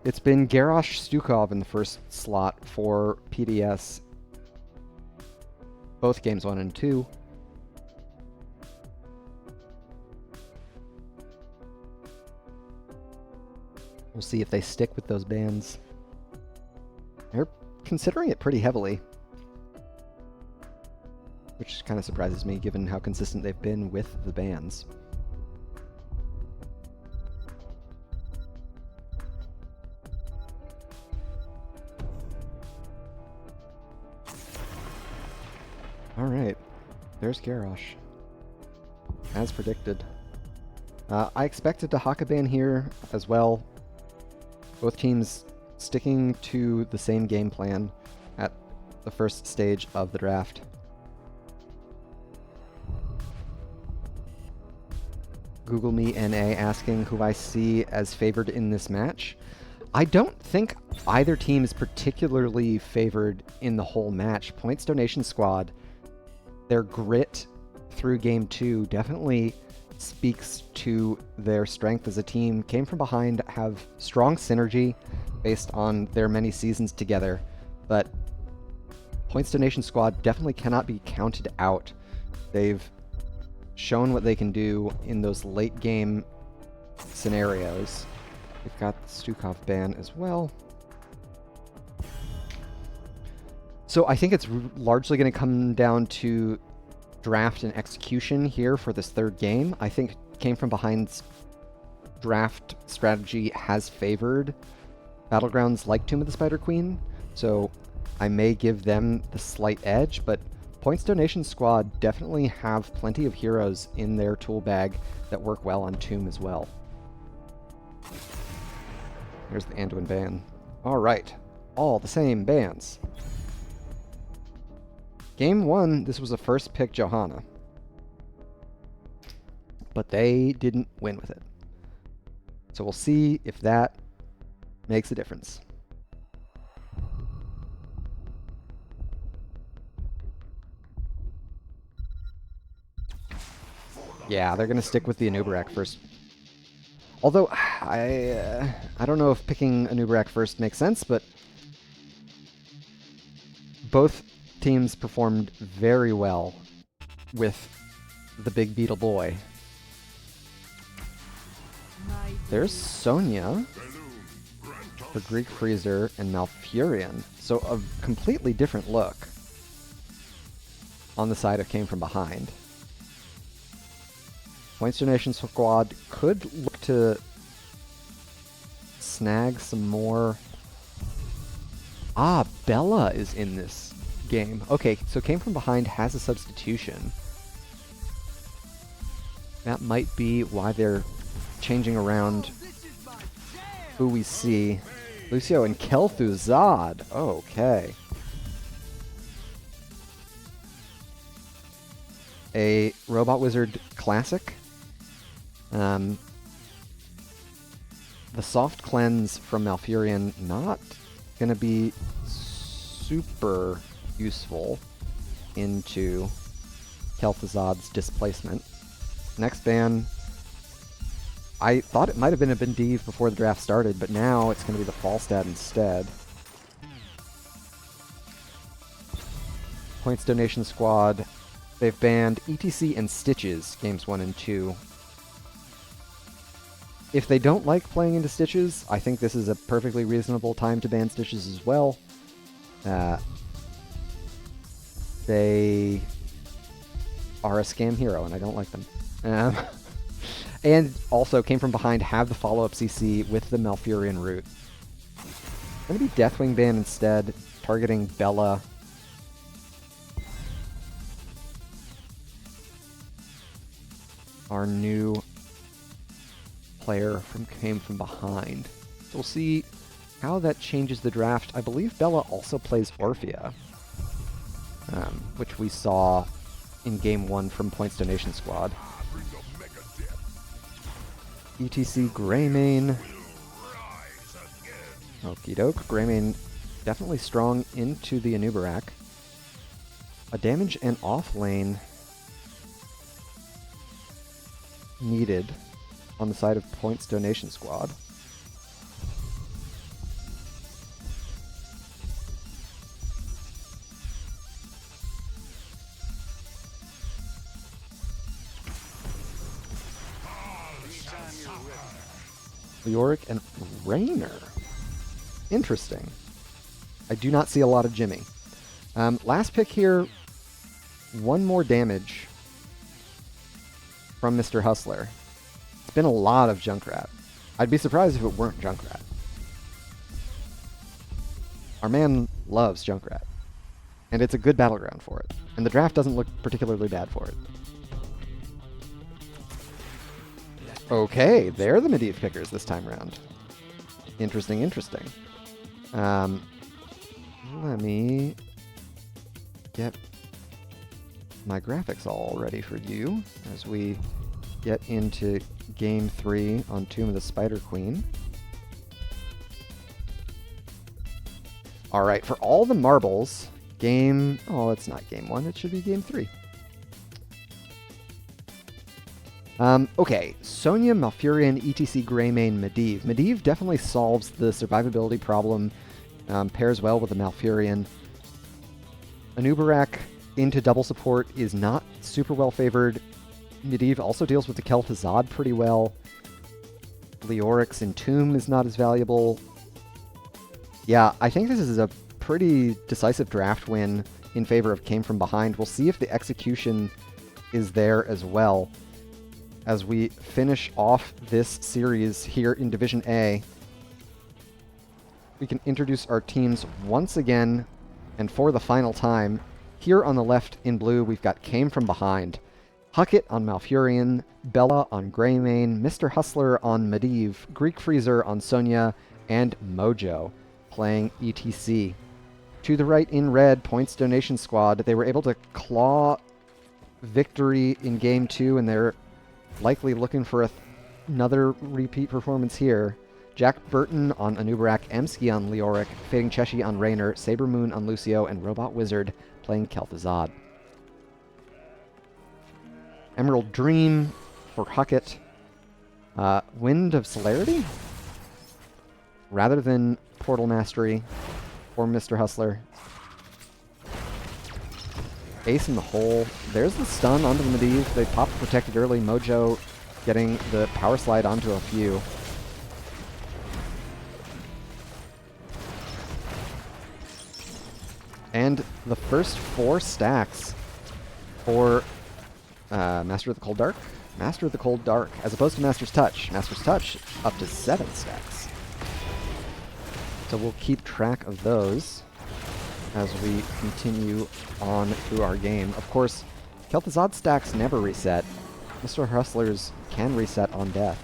It's been Garrosh Stukov in the first slot for PDS. Both games 1 and 2. We'll see if they stick with those bans. They're considering it pretty heavily, which kind of surprises me given how consistent they've been with the bans. Alright, there's Garrosh. As predicted. I expected a Haka ban here as well. Both teams sticking to the same game plan at the first stage of the draft. Google Me NA asking who I see as favored in this match. I don't think either team is particularly favored in the whole match. Points Donation Squad, their grit through game 2 definitely speaks to their strength as a team. Came from behind, have strong synergy based on their many seasons together, but Points Donation Squad definitely cannot be counted out. They've shown what they can do in those late game scenarios. We've got the Stukov ban as well. So I think it's largely going to come down to draft and execution here for this third game. I think Came From Behind's draft strategy has favored Battlegrounds like Tomb of the Spider Queen, so I may give them the slight edge, but Points Donation Squad definitely have plenty of heroes in their tool bag that work well on Tomb as well. Here's the Anduin ban. Alright, all the same bans. Game 1, this was a first pick Johanna, but they didn't win with it. So we'll see if that makes a difference. Yeah, they're going to stick with the Anubarak first. Although, I don't know if picking Anubarak first makes sense, but both teams performed very well with the big beetle boy. There's Sonya for Greek Freezer and Malfurion. So a completely different look on the side of Came From Behind. Points Donation Squad could look to snag some more. Ah, Bella is in this game. Okay, so Came From Behind has a substitution. That might be why they're changing around who we see. Lucio and Kel'Thuzad. Okay. A Robot Wizard classic. The soft cleanse from Malfurion not going to be super useful into Kel'Thuzad's displacement. Next ban, I thought it might have been a Bendiv before the draft started, but now it's going to be the Falstad instead. Points Donation Squad, they've banned ETC and Stitches, games 1 and 2. If they don't like playing into Stitches, I think this is a perfectly reasonable time to ban Stitches as well. They are a scam hero, and I don't like them. And also Came From Behind have the follow-up CC with the Malfurion route. Going to be Deathwing ban instead, targeting Bella. Our new player from Came From Behind. So we'll see how that changes the draft. I believe Bella also plays Orphea, which we saw in Game 1 from Points Donation Squad. ETC Greymane. Okie doke. Greymane definitely strong into the Anubarak. A damage and off lane needed on the side of Points Donation Squad. Leoric and Raynor. Interesting. I do not see a lot of Jimmy. Last pick here, one more damage from Mr. Hustler. It's been a lot of Junkrat. I'd be surprised if it weren't Junkrat. Our man loves Junkrat. And it's a good battleground for it. And the draft doesn't look particularly bad for it. Okay, they're the Medivh pickers this time around. Interesting, interesting. Let me get my graphics all ready for you as we get into Game 3 on Tomb of the Spider Queen. Alright, for all the marbles, game... Oh, it's not Game 1, it should be Game 3. Okay, Sonya, Malfurion, ETC, Greymane, Medivh. Medivh definitely solves the survivability problem, pairs well with the Malfurion. Anubarak into double support is not super well favored. Medivh also deals with the Kel'Thuzad pretty well. Leoric's Entomb is not as valuable. Yeah, I think this is a pretty decisive draft win in favor of Came From Behind. We'll see if the execution is there as well as we finish off this series here in Division A. We can introduce our teams once again and for the final time. Here on the left in blue, we've got Came From Behind. Huckett on Malfurion, Bella on Greymane, Mr. Hustler on Medivh, Greek Freezer on Sonya, and Mojo playing ETC. To the right in red, Points Donation Squad. They were able to claw victory in Game 2, and they're likely looking for another repeat performance here. Jack Burton on Anubarak, Emsky on Leoric, Fading Cheshi on Raynor, Saber Moon on Lucio, and Robot Wizard playing Kel'Thuzad. Emerald Dream for Huckett. Wind of Celerity? Rather than Portal Mastery for Mr. Hustler. Ace in the hole. There's the stun onto the Medivh. They popped protected early. Mojo getting the power slide onto a few. And the first 4 stacks for Master of the Cold Dark. Master of the Cold Dark, as opposed to Master's Touch. Master's Touch up to 7 stacks. So we'll keep track of those as we continue on through our game. Of course, Kel'Thuzad stacks never reset. Mr. Hustlers can reset on death.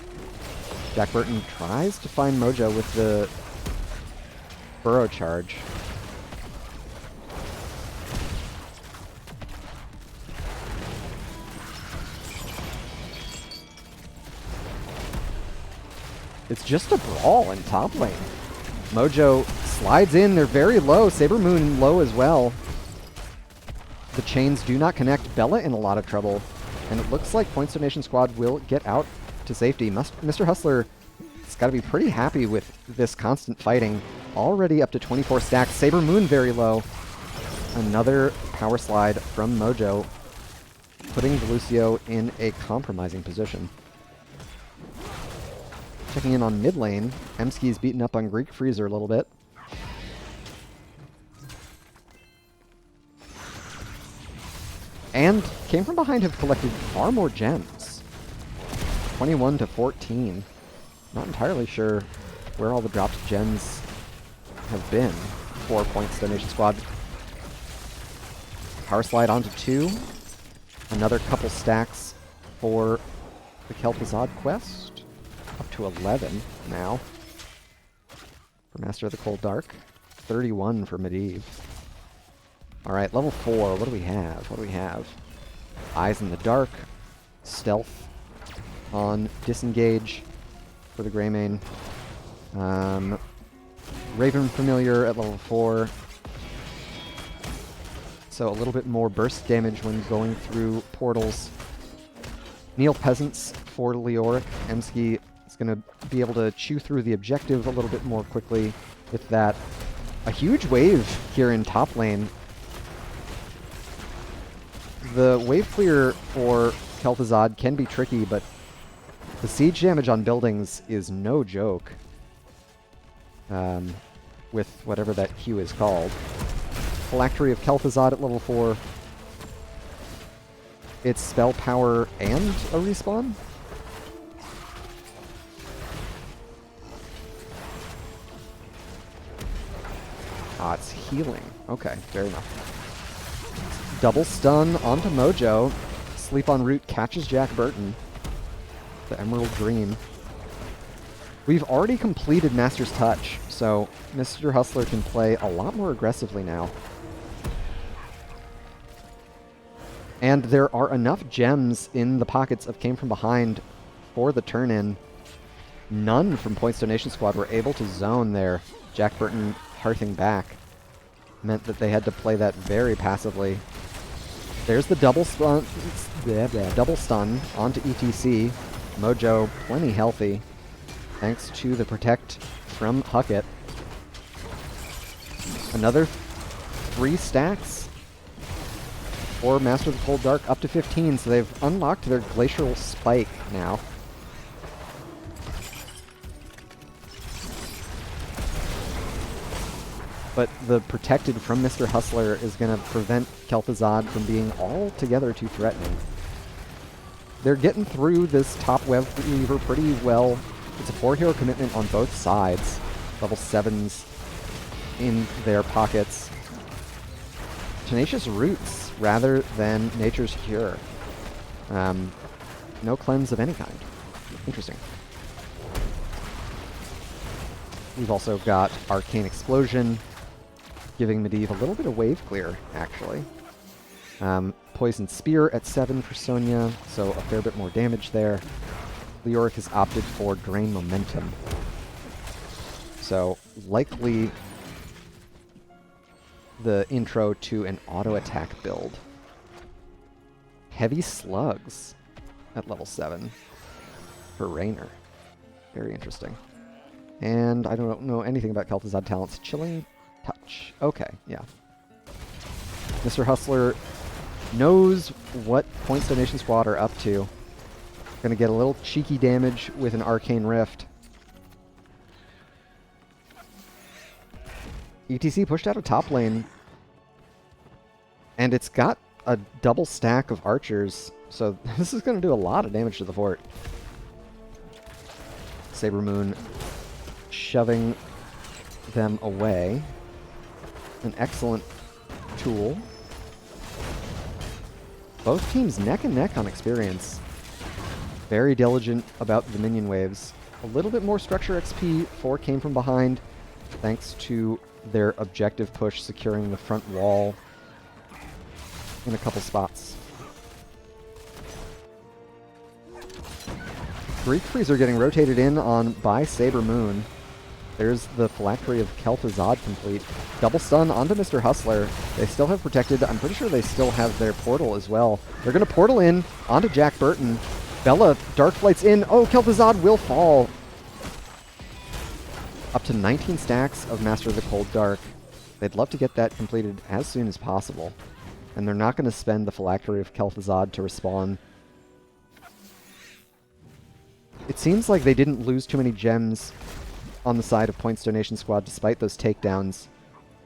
Jack Burton tries to find Mojo with the Burrow Charge. It's just a brawl in top lane. Mojo slides in. They're very low. Saber Moon low as well. The chains do not connect. Bella in a lot of trouble. And it looks like Points Donation Squad will get out to safety. Mr. Hustler has got to be pretty happy with this constant fighting. Already up to 24 stacks. Saber Moon very low. Another power slide from Mojo, putting Lucio in a compromising position. Checking in on mid lane, Emsky's beaten up on Greek Freezer a little bit. And Came From Behind have collected far more gems. 21 to 14. Not entirely sure where all the dropped gems have been for Points Donation Squad. Power slide onto 2. Another couple stacks for the Kel'Thuzad quest. Up to 11 now for Master of the Cold Dark. 31 for Medivh. Alright, level 4. What do we have? What do we have? Eyes in the Dark. Stealth on Disengage for the Greymane. Raven Familiar at level 4. So a little bit more burst damage when going through portals. Neil Peasants for Leoric. Emsky is going to be able to chew through the objective a little bit more quickly with that. A huge wave here in top lane. The wave clear for Kel'Thuzad can be tricky, but The siege damage on buildings is no joke. With whatever that Q is called. Phylactery of Kel'Thuzad at level 4. It's spell power and a respawn? Ah, it's healing. Okay, fair enough. Double stun onto Mojo. Sleep on Root catches Jack Burton. The Emerald Dream. We've already completed Master's Touch, so Mr. Hustler can play a lot more aggressively now. And there are enough gems in the pockets of Came From Behind for the turn-in. None from Points Donation Squad were able to zone there. Jack Burton hearthing back meant that they had to play that very passively. There's the double stun onto ETC. Mojo plenty healthy, thanks to the protect from Huckett. Another 3 stacks for Master of the Cold Dark, up to 15, so they've unlocked their Glacial Spike now. But the protected from Mr. Hustler is going to prevent Kel'Thuzad from being altogether too threatening. They're getting through this top web weaver pretty well. It's a 4-hero commitment on both sides. Level 7s in their pockets. Tenacious Roots rather than Nature's Cure. No cleanse of any kind. Interesting. We've also got Arcane Explosion, giving Medivh a little bit of wave clear, actually. Poison Spear at 7 for Sonya, so a fair bit more damage there. Leoric has opted for Drain Momentum. So, likely the intro to an auto-attack build. Heavy Slugs at level 7 for Raynor. Very interesting. And I don't know anything about Kel'Thuzad talents. Chilling Touch. Okay, yeah. Mr. Hustler knows what Points Donation Squad are up to. Gonna get a little cheeky damage with an Arcane Rift. ETC pushed out of top lane. And it's got a double stack of archers, so this is gonna do a lot of damage to the fort. Saber Moon shoving them away. An excellent tool. Both teams neck and neck on experience. Very diligent about the minion waves. A little bit more structure XP for Came From Behind, thanks to their objective push securing the front wall in a couple spots. Greek Freezer getting rotated in on by Saber Moon. There's the Phylactery of Kel'Thuzad complete. Double stun onto Mr. Hustler. They still have protected. I'm pretty sure they still have their portal as well. They're going to portal in onto Jack Burton. Bella Dark Flight's in. Oh, Kel'Thuzad will fall. Up to 19 stacks of Master of the Cold Dark. They'd love to get that completed as soon as possible. And they're not going to spend the Phylactery of Kel'Thuzad to respawn. It seems like they didn't lose too many gems on the side of Points Donation Squad despite those takedowns.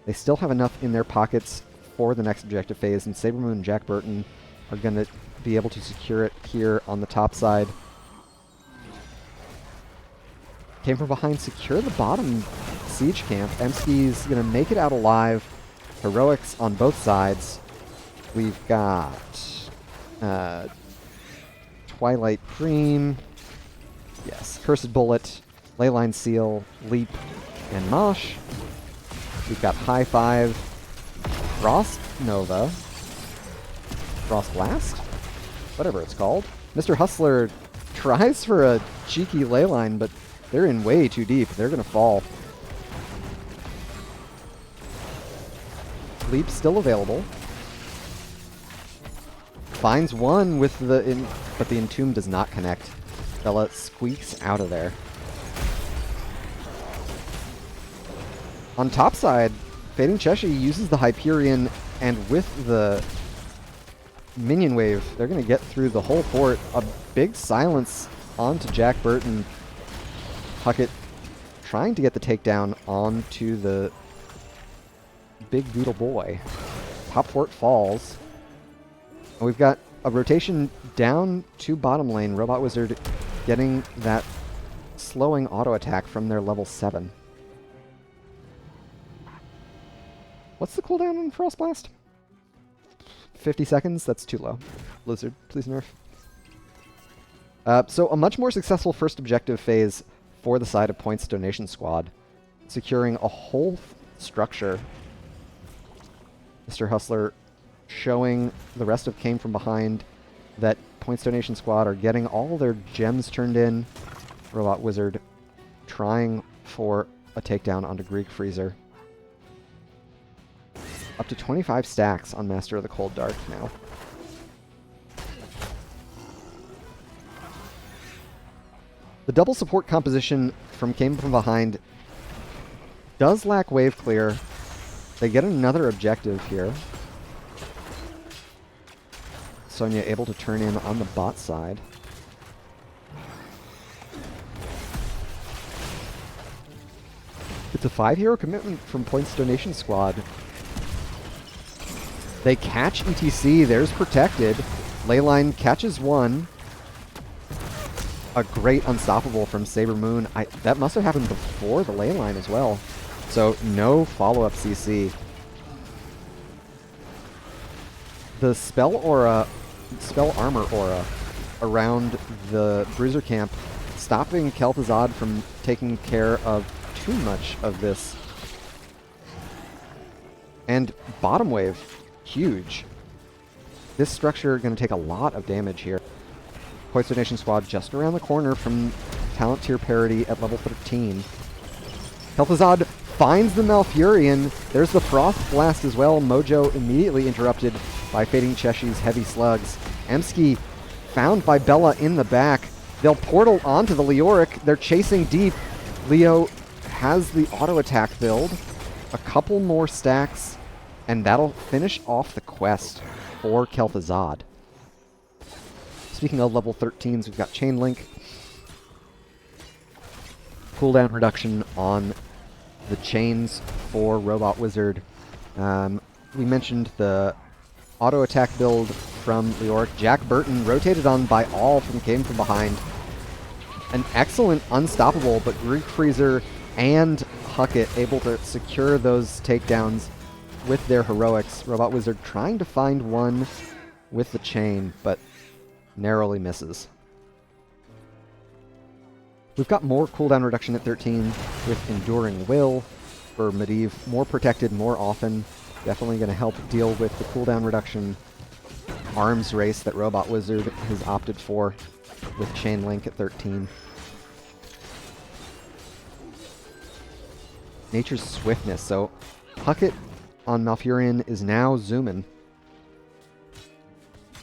They still have enough in their pockets for the next objective phase, and Saber Moon and Jack Burton are going to be able to secure it here on the top side. Came From Behind, secure the bottom siege camp. Emski's going to make it out alive. Heroics on both sides. We've got Twilight Dream. Yes, Cursed Bullet, Leyline Seal, Leap, and Mosh. We've got High Five, Frost Nova, Frost Blast, whatever it's called. Mr. Hustler tries for a cheeky Leyline, but they're in way too deep. They're going to fall. Leap still available. Finds one with the but the Entomb does not connect. Bella squeaks out of there. On top side, Fading Cheshi uses the Hyperion, and with the minion wave, they're going to get through the whole fort. A big silence onto Jack Burton. Huckett trying to get the takedown onto the big Beetle boy. Top fort falls. And we've got a rotation down to bottom lane. Robot Wizard getting that slowing auto attack from their level 7. What's the cooldown on Frost Blast? 50 seconds? That's too low. Blizzard, please nerf. So a much more successful first objective phase for the side of Points Donation Squad, securing a whole structure. Mr. Hustler showing the rest of Came From Behind that Points Donation Squad are getting all their gems turned in. Robot Wizard trying for a takedown onto Greek Freezer. Up to 25 stacks on Master of the Cold Dark now. The double support composition from Came From Behind does lack wave clear. They get another objective here. Sonya able to turn in on the bot side. It's a 5-hero commitment from Points Donation Squad. They catch ETC. There's Protected. Leyline catches one. A great unstoppable from Saber Moon. That must have happened before the Leyline as well. So no follow-up CC. The spell armor aura around the Bruiser camp, stopping Kel'Thuzad from taking care of too much of this. And bottom wave, huge. This structure going to take a lot of damage here. Points Donation Squad just around the corner from talent tier parity at level 13. Kel'Thuzad finds the Malfurion. There's the Frost Blast as well. Mojo immediately interrupted by Fading Cheshi's heavy slugs. Emsky found by Bella in the back. They'll portal onto the Leoric. They're chasing deep. Leo has the auto attack build. A couple more stacks, and that'll finish off the quest for Kel'Thuzad. Speaking of level 13s, we've got Chain Link. Cooldown reduction on the chains for Robot Wizard. We mentioned the auto attack build from Leoric. Jack Burton rotated on by all from Came From Behind. An excellent unstoppable, but Greek Freezer and Huckett able to secure those takedowns with their heroics. Robot Wizard trying to find one with the chain, but narrowly misses. We've got more cooldown reduction at 13 with Enduring Will for Medivh. More protected more often. Definitely going to help deal with the cooldown reduction arms race that Robot Wizard has opted for with Chain Link at 13. Nature's Swiftness. So Huckett on Malfurion is now zooming.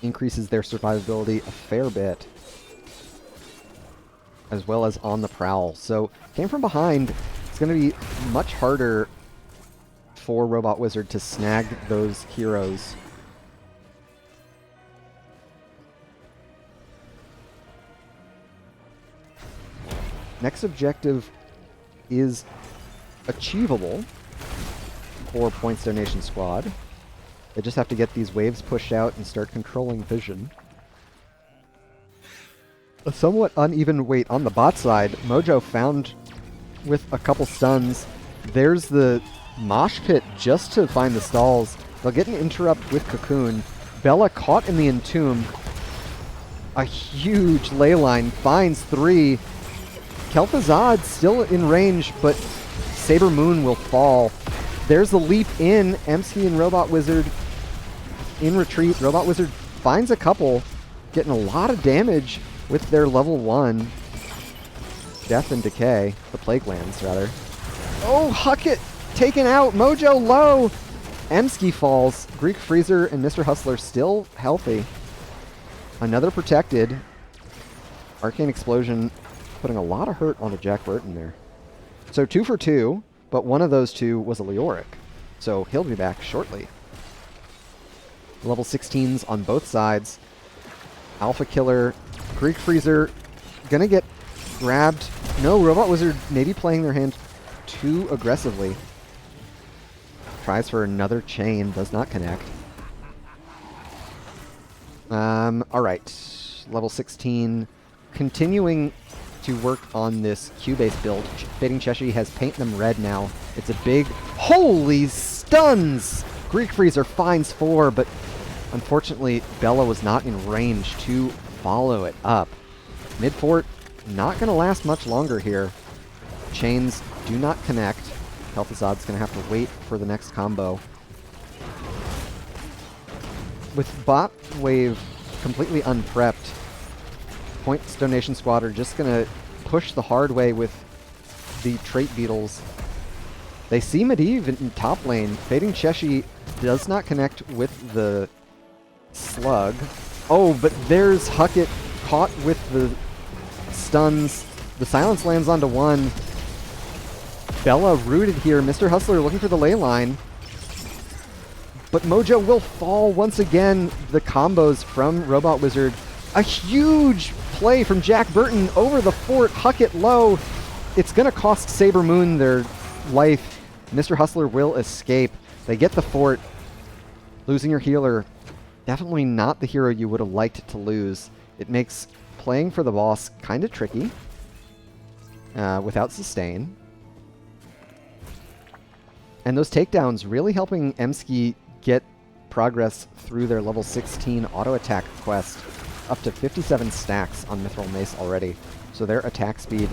Increases their survivability a fair bit, as well as on the prowl. So Came From Behind, it's going to be much harder for Robot Wizard to snag those heroes. Next objective is achievable for Points Donation Squad. They just have to get these waves pushed out and start controlling vision. A somewhat uneven weight on the bot side. Mojo found with a couple stuns. There's the mosh pit just to find the stalls. They'll get an interrupt with Cocoon. Bella caught in the Entomb. A huge ley line finds 3. Kel'Thuzad still in range, but Saber Moon will fall. There's the leap in. Emsky and Robot Wizard in retreat. Robot Wizard finds a couple, getting a lot of damage with their level 1 Death and Decay. The Plague Lands, rather. Oh, Huckett taken out. Mojo low. Emsky falls. Greek Freezer and Mr. Hustler still healthy. Another protected. Arcane Explosion putting a lot of hurt onto Jack Burton there. So 2 for 2, but one of those 2 was a Leoric. So he'll be back shortly. Level 16s on both sides. Alpha Killer, Greek Freezer Gonna get grabbed. No, Robot Wizard maybe playing their hand too aggressively. Tries for another chain, does not connect. Alright. Level 16. Continuing to work on this Q-based build. Fading Cheshi has paint them red now. It's a big... Holy stuns! Greek Freezer finds 4, but unfortunately Bella was not in range to follow it up. Mid-fort, not going to last much longer here. Chains do not connect. Kel'Thuzad's going to have to wait for the next combo. With bot wave completely unprepped, Points Donation Squad are just going to push the hard way with the trait beetles. They see Medivh in top lane. Fading Cheshi does not connect with the slug. Oh, but there's Huckett caught with the stuns. The silence lands onto one. Bella rooted here. Mr. Hustler looking for the ley line. But Mojo will fall once again. The combos from Robot Wizard. A huge play from Jack Burton over the fort. Huckett low. It's going to cost Saber Moon their life. Mr. Hustler will escape. They get the fort. Losing your healer. Definitely not the hero you would have liked to lose. It makes playing for the boss kind of tricky. Without sustain. And those takedowns really helping Emski get progress through their level 16 auto attack quest. Up to 57 stacks on Mithril Mace already. So their attack speed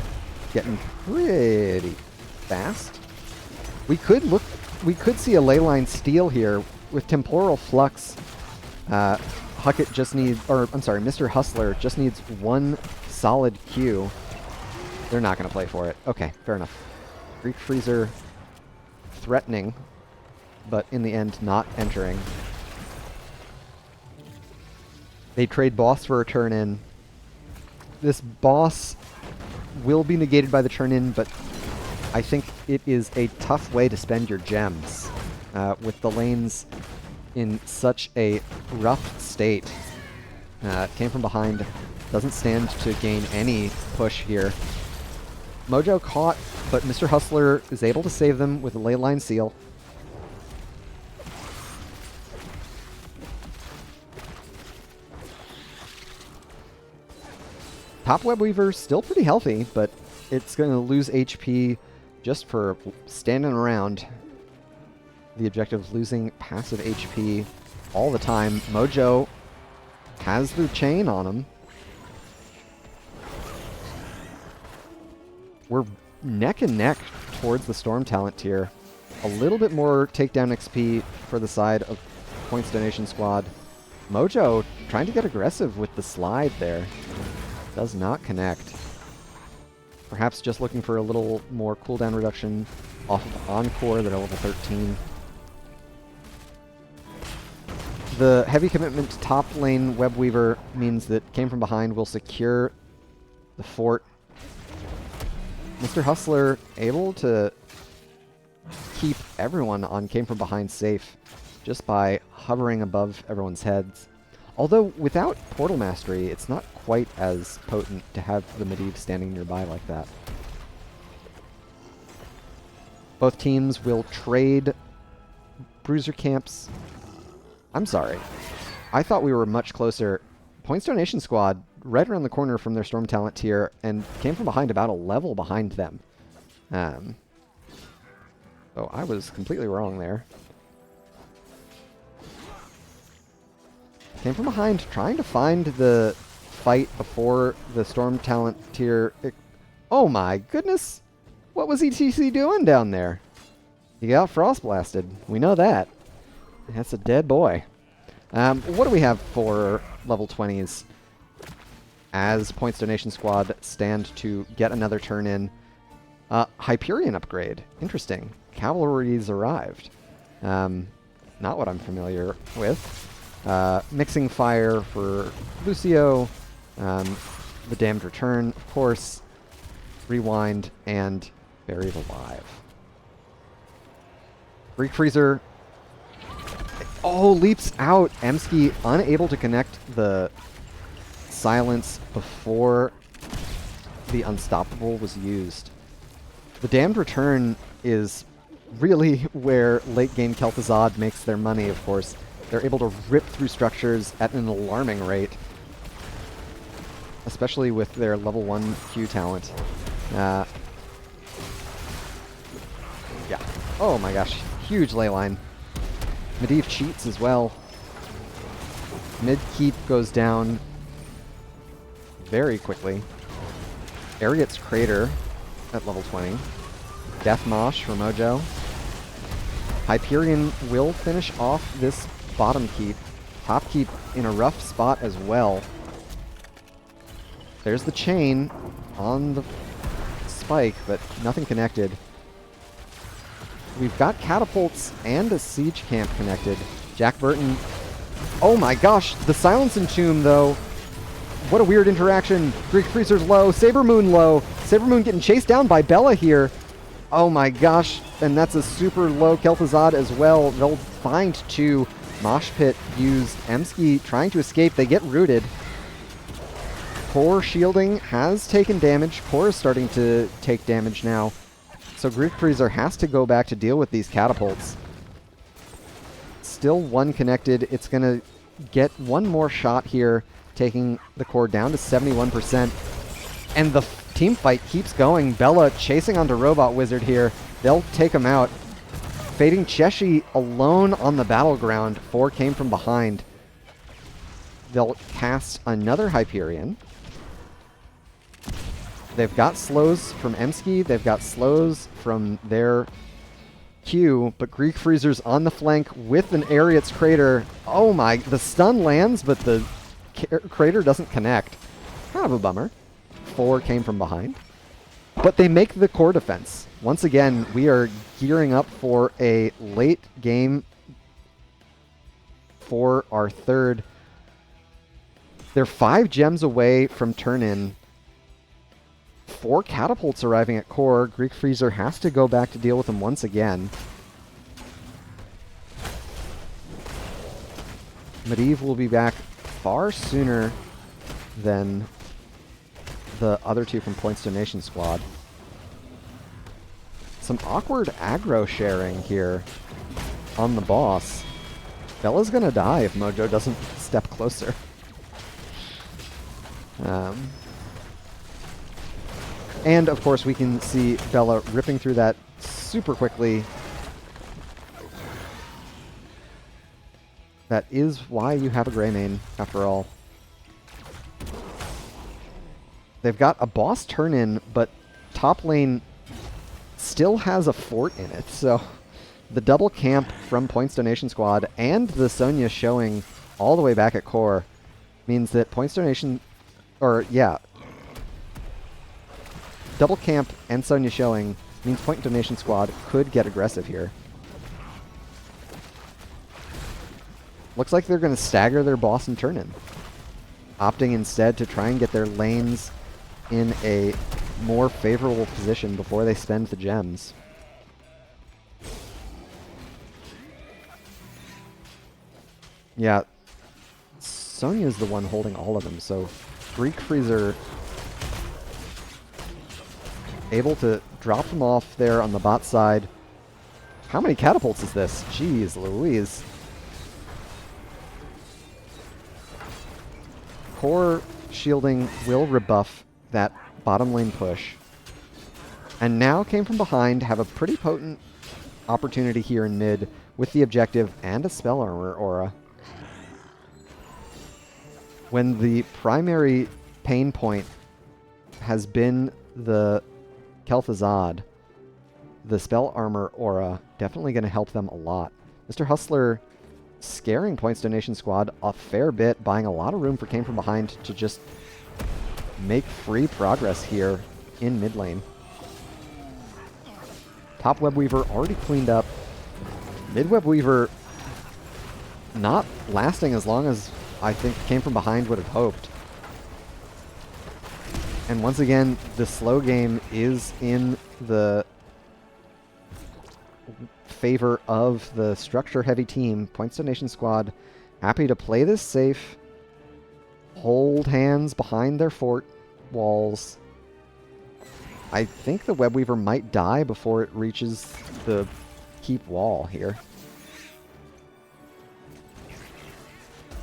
getting pretty fast. We could see a leyline steal here with Temporal Flux. Huckett just needs, or I'm sorry, Mr. Hustler just needs one solid Q. They're not going to play for it. Okay, fair enough. Greek Freezer threatening, but in the end not entering. They trade boss for a turn-in. This boss will be negated by the turn-in, but I think it is a tough way to spend your gems with the lanes in such a rough state. Came from behind, doesn't stand to gain any push here. Mojo caught, but Mr. Hustler is able to save them with a ley line seal. Top Web Weaver still pretty healthy, but it's going to lose HP just for standing around. The objective of losing passive HP all the time. Mojo has the chain on him. We're neck and neck towards the Storm talent tier. A little bit more takedown XP for the side of Points Donation Squad. Mojo trying to get aggressive with the slide there. Does not connect. Perhaps just looking for a little more cooldown reduction off of Encore that are level 13. The heavy commitment to top lane Web Weaver means that Came From Behind will secure the fort. Mr. Hustler able to keep everyone on Came From Behind safe just by hovering above everyone's heads. Although without Portal Mastery, it's not quite as potent to have the Medivh standing nearby like that. Both teams will trade Bruiser Camps. I'm sorry. I thought we were much closer. Points Donation Squad right around the corner from their Storm talent tier and Came From Behind about a level behind them. So I was completely wrong there. Came From Behind trying to find the fight before the Storm talent tier. Oh my goodness! What was ETC doing down there? He got Frost Blasted. We know that. That's a dead boy. What do we have for level 20s? As Points Donation Squad stand to get another turn in. Hyperion upgrade. Interesting. Cavalry's arrived. Not what I'm familiar with. Mixing Fire for Lucio. The Damned Return, of course. Rewind and Buried Alive. Greek Freezer. Oh, leaps out. Emski unable to connect the silence before the Unstoppable was used. The Damned Return is really where late-game Kel'Thuzad makes their money, of course. They're able to rip through structures at an alarming rate, especially with their level 1 Q talent. Yeah. Oh my gosh, huge ley line. Medivh cheats as well. Mid keep goes down very quickly. Ariat's Crater at level 20. Death Mosh for Mojo. Hyperion will finish off this bottom keep. Top keep in a rough spot as well. There's the chain on the spike, but nothing connected. We've got catapults and a siege camp connected. Jack Burton. Oh my gosh, the Silence Entomb though. What a weird interaction. Greek Freezer's low, Saber Moon low. Saber Moon getting chased down by Bella here. Oh my gosh, and that's a super low Kel'Thuzad as well. They'll find two. Mosh Pit used. Emsky trying to escape. They get rooted. Core shielding has taken damage. Core is starting to take damage now. So Greek Freezer has to go back to deal with these catapults. Still one connected. It's going to get one more shot here, taking the core down to 71%. And the team fight keeps going. Bella chasing onto Robot Wizard here. They'll take him out. Fading Cheshi alone on the battleground. 4 came from behind. They'll cast another Hyperion. They've got slows from Emsky. They've got slows from their Q, but Greek Freezer's on the flank with an Ariat's Crater. Oh my, the stun lands, but the crater doesn't connect. Kind of a bummer. 4 came from behind. But they make the core defense. Once again, we are gearing up for a late game for our third. They're 5 gems away from turn-in. 4 catapults arriving at core. Greek Freezer has to go back to deal with them once again. Medivh will be back far sooner than the other 2 from Points Donation Squad. Some awkward aggro sharing here on the boss. Bella's gonna die if Mojo doesn't step closer. And of course we can see Bella ripping through that super quickly. That is why you have a Greymane, after all. They've got a boss turn-in, but top lane still has a fort in it, so the double camp from Points Donation Squad and the Sonya showing all the way back at core means that Points Donation, or yeah, double camp and Sonya showing means Point Donation Squad could get aggressive here. Looks like they're going to stagger their boss and turn-in, opting instead to try and get their lanes in a more favorable position before they spend the gems. Yeah, Sonya's the one holding all of them, so Greek Freezer able to drop them off there on the bot side. How many catapults is this? Jeez Louise. Core shielding will rebuff that bottom lane push. And now came from behind, have a pretty potent opportunity here in mid with the objective and a spell armor aura. When the primary pain point has been the Kel'Thuzad, the spell armor aura definitely going to help them a lot. Mr. Hustler scaring Points Donation Squad a fair bit, buying a lot of room for Came From Behind to just make free progress here in mid lane. Top Web Weaver already cleaned up. Mid Web Weaver not lasting as long as I think Came From Behind would have hoped. And once again, the slow game is in the favor of the structure-heavy team. Points Donation Squad happy to play this safe, hold hands behind their fort walls, I think the Web Weaver might die before it reaches the keep wall here.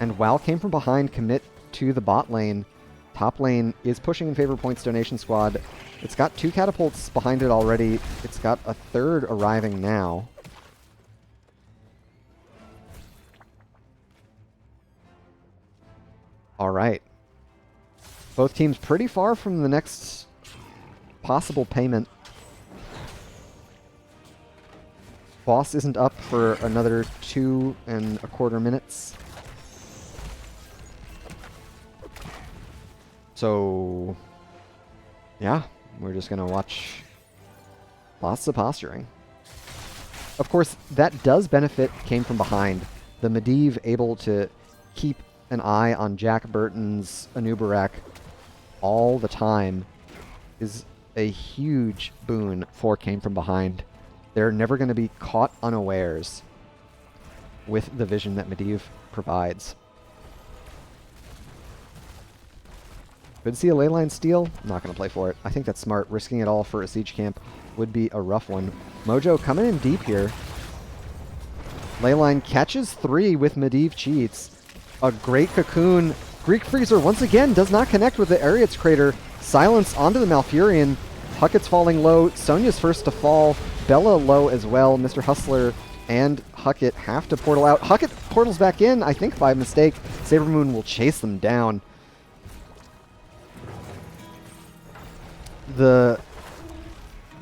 And WoW came from behind, commit to the bot lane. Top lane is pushing in favor of Points Donation Squad. It's got 2 catapults behind it already. It's got a 3rd arriving now. All right. Both teams pretty far from the next possible payment. Boss isn't up for another 2.25 minutes. So, yeah, we're just going to watch lots of posturing. Of course, that does benefit came from behind. The Medivh able to keep an eye on Jack Burton's Anubarak all the time is a huge boon for came from behind. They're never going to be caught unawares with the vision that Medivh provides. Could see a leyline steal. I'm not going to play for it. I think that's smart. Risking it all for a siege camp would be a rough one. Mojo coming in deep here. Leyline catches 3 with Medivh cheats. A great cocoon. Greek Freezer once again does not connect with the Ariat's Crater. Silence onto the Malfurion. Hucket's falling low. Sonya's first to fall. Bella low as well. Mr. Hustler and Huckett have to portal out. Huckett portals back in, I think by mistake. Sabermoon will chase them down. The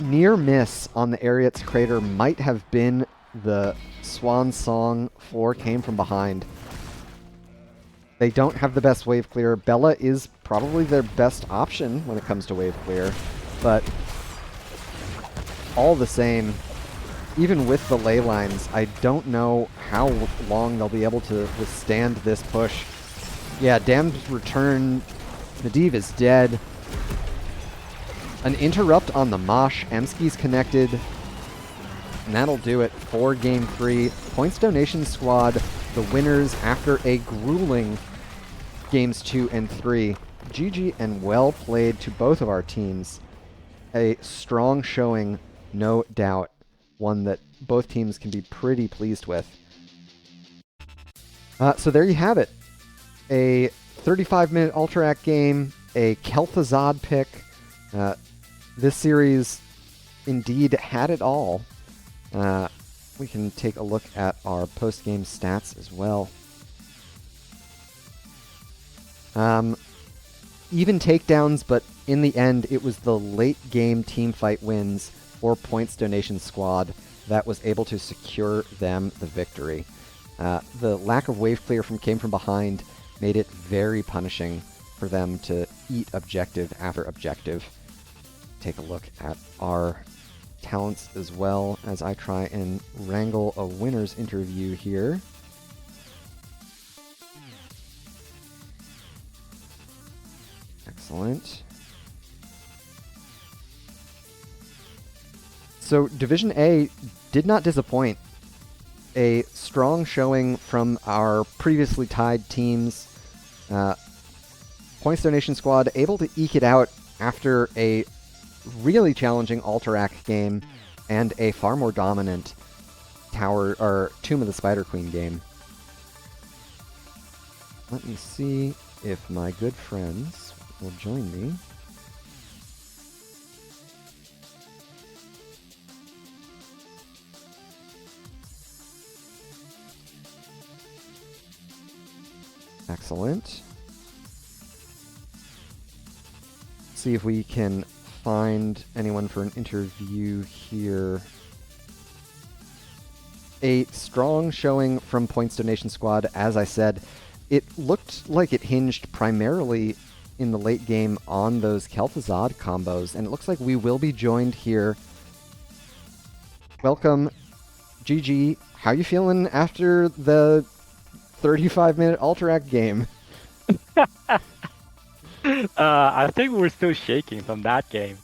near miss on the Ariat's Crater might have been the swan song for came from behind. They don't have the best wave clear. Bella is probably their best option when it comes to wave clear, but all the same, even with the ley lines, I don't know how long they'll be able to withstand this push. Yeah, Damned Return. Medivh is dead. An interrupt on the Mosh. Emski's connected. And that'll do it for Game 3. Points Donation Squad, the winners after a grueling Games 2 and 3. GG and well played to both of our teams. A strong showing, no doubt. One that both teams can be pretty pleased with. So there you have it. A 35-minute Alterac game, a Kel'Thuzad pick. This series indeed had it all. We can take a look at our post-game stats as well. Even takedowns, but in the end, it was the late-game teamfight wins for Points Donation Squad that was able to secure them the victory. The lack of wave clear came from behind made it very punishing for them to eat objective after objective. Take a look at our talents as well as I try and wrangle a winner's interview here. Excellent. So Division A did not disappoint. A strong showing from our previously tied teams. Points Donation Squad able to eke it out after a really challenging Alterac game and a far more dominant Tower or Tomb of the Spider Queen game. Let me see if my good friends will join me. Excellent. See if we can find anyone for an interview here. A strong showing from Points Donation Squad. As I said, it looked like it hinged primarily in the late game on those Kel'Thuzad combos, and it looks like we will be joined here. Welcome, GG. How you feeling after the 35-minute Alterac game? I think we're still shaking from that game.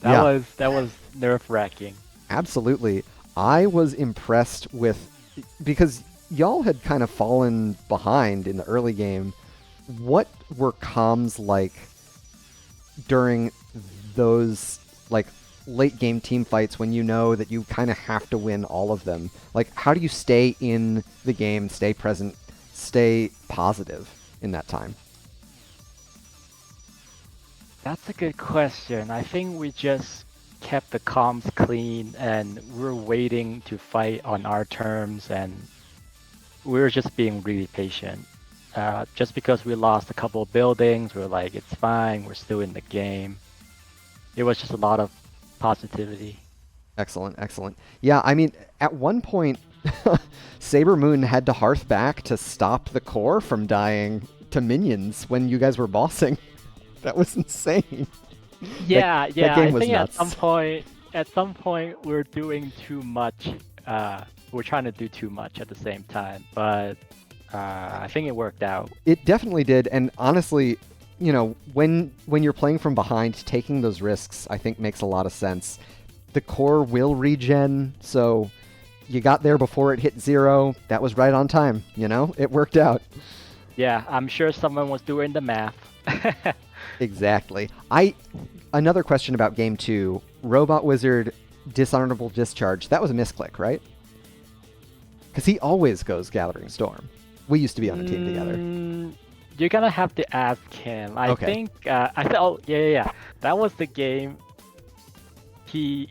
That was nerve-wracking. Absolutely. I was impressed with, because y'all had kind of fallen behind in the early game. What were comms like during those like late game team fights when you know that you kind of have to win all of them? Like, how do you stay in the game, stay present, stay positive in that time? That's a good question. I think we just kept the comms clean and we're waiting to fight on our terms and we're just being really patient. Just because we lost a couple of buildings, we're like, it's fine, we're still in the game. It was just a lot of positivity. Excellent, excellent. Yeah, I mean, at one point, Saber Moon had to hearth back to stop the core from dying to minions when you guys were bossing. That was insane. Yeah, that yeah. game I was think nuts. at some point, we're doing too much. We're trying to do too much at the same time, but I think it worked out. It definitely did, and honestly, you know, when you're playing from behind, taking those risks, I think makes a lot of sense. The core will regen, so you got there before it hit 0. That was right on time, you know? It worked out. Yeah, I'm sure someone was doing the math. Exactly. Another question about game 2. Robot Wizard dishonorable discharge. That was a misclick, right? Because he always goes Gathering Storm. We used to be on a team together. You're gonna have to ask him. I Okay. think I thought. Oh, yeah. That was the game. He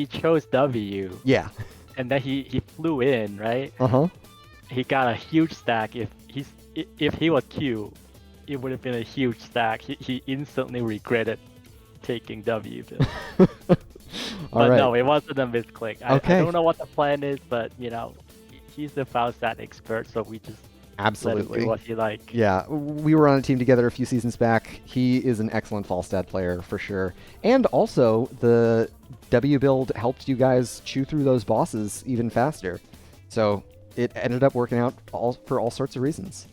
chose W, Yeah. and then he flew in, right? Uh-huh. He got a huge stack. If he was Q, it would have been a huge stack. He instantly regretted taking W. All But right. no, it wasn't a misclick. Okay. I don't know what the plan is, but you know, he's the Faustat expert, so we just let him Absolutely. do what he like. Yeah, we were on a team together a few seasons back. He is an excellent Falstad player for sure. And also, the W build helped you guys chew through those bosses even faster. So it ended up working out for all sorts of reasons.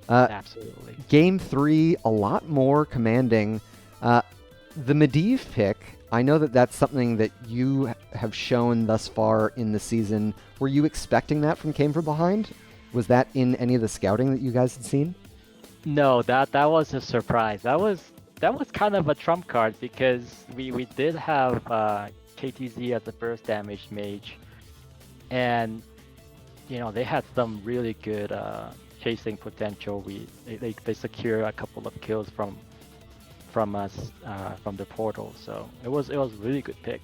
Absolutely. Game 3, a lot more commanding. The Medivh pick, I know that that's something that you have shown thus far in the season. Were you expecting that from Came From Behind? Was that in any of the scouting that you guys had seen? No, that was a surprise. That was kind of a trump card because we did have KTZ as the first damage mage, and you know they had some really good chasing potential. They secure a couple of kills from us from the portal, so it was a really good pick.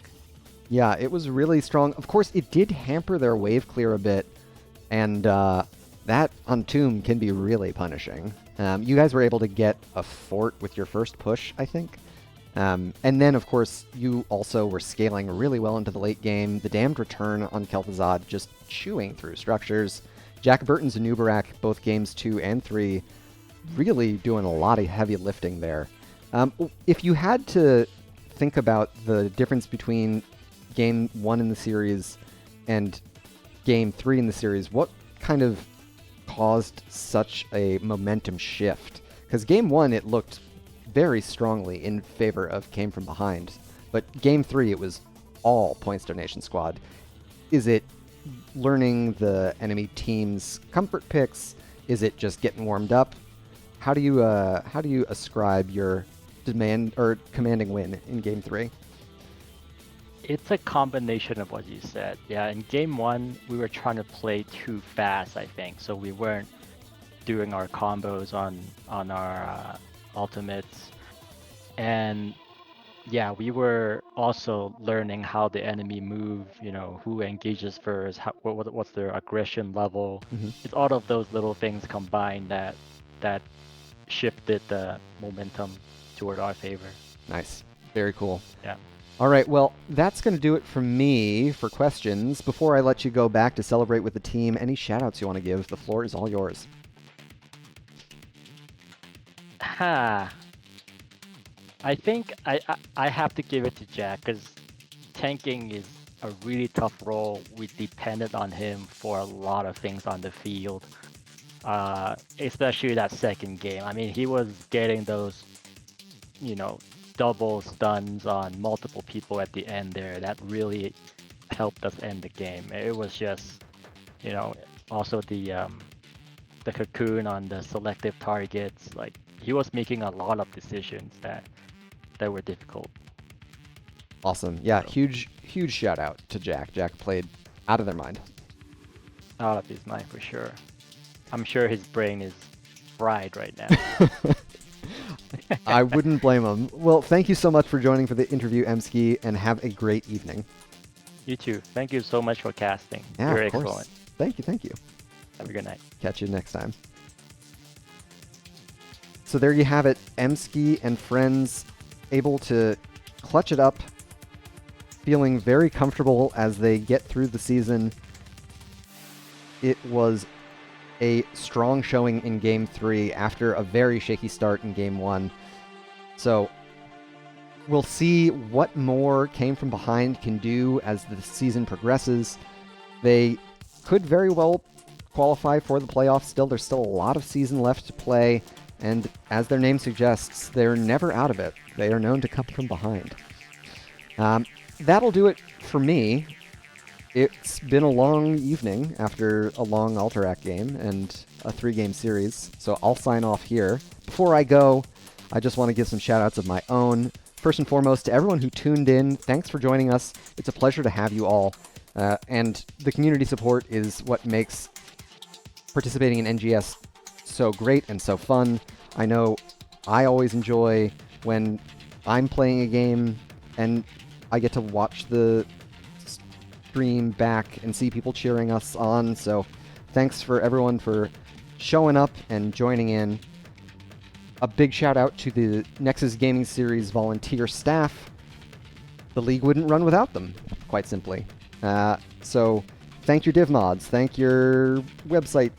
Yeah, it was really strong. Of course, it did hamper their wave clear a bit, and that on Tomb can be really punishing. You guys were able to get a fort with your first push, I think. And then, of course, you also were scaling really well into the late game. The Damned Return on Kel'Thuzad just chewing through structures. Jack Burton's Anubarak, both games 2 and 3, really doing a lot of heavy lifting there. If you had to think about the difference between Game 1 in the series and Game 3 in the series, what kind of caused such a momentum shift? Because Game 1, it looked very strongly in favor of Came From Behind, but Game 3, it was all Points Donation Squad. Is it learning the enemy team's comfort picks? Is it just getting warmed up? How do you ascribe your commanding win in Game 3? It's a combination of what you said. Yeah, in game 1, we were trying to play too fast, I think, so we weren't doing our combos on our ultimates. And yeah, we were also learning how the enemy move, you know, who engages first, what's their aggression level. Mm-hmm. It's all of those little things combined that shifted the momentum toward our favor. Nice. Very cool. Yeah. All right, well, that's going to do it from me for questions. Before I let you go back to celebrate with the team, any shout-outs you want to give? The floor is all yours. I think I have to give it to Jack because tanking is a really tough role. We depended on him for a lot of things on the field, especially that second game. I mean, he was getting those, you know, double stuns on multiple people at the end there. That really helped us end the game. It was just, you know, also the cocoon on the selective targets. Like he was making a lot of decisions that were difficult. Awesome. Yeah, So, huge shout out to Jack. Jack played out of their mind. out of his mind for sure. I'm sure his brain is fried right now. I wouldn't blame him. Well, thank you so much for joining for the interview, Emski, and have a great evening. You too. Thank you so much for casting. Yeah, You're of course. excellent. Thank you. Have a good night. Catch you next time. So there you have it. Emski and friends able to clutch it up, feeling very comfortable as they get through the season. It was a strong showing in Game 3 after a very shaky start in Game 1. So we'll see what more Came From Behind can do as the season progresses. They could very well qualify for the playoffs still. There's still a lot of season left to play, and as their name suggests, they're never out of it. They are known to come from behind. That'll do it for me. It's been a long evening after a long Alterac game and a 3-game series, so I'll sign off here. Before I go, I just want to give some shout-outs of my own. First and foremost, to everyone who tuned in, thanks for joining us. It's a pleasure to have you all. And the community support is what makes participating in NGS so great and so fun. I know I always enjoy when I'm playing a game and I get to watch the stream back and see people cheering us on. So thanks for everyone for showing up and joining in. A big shout out to the Nexus Gaming Series volunteer staff. The league wouldn't run without them, quite simply. So thank your div mods, thank your website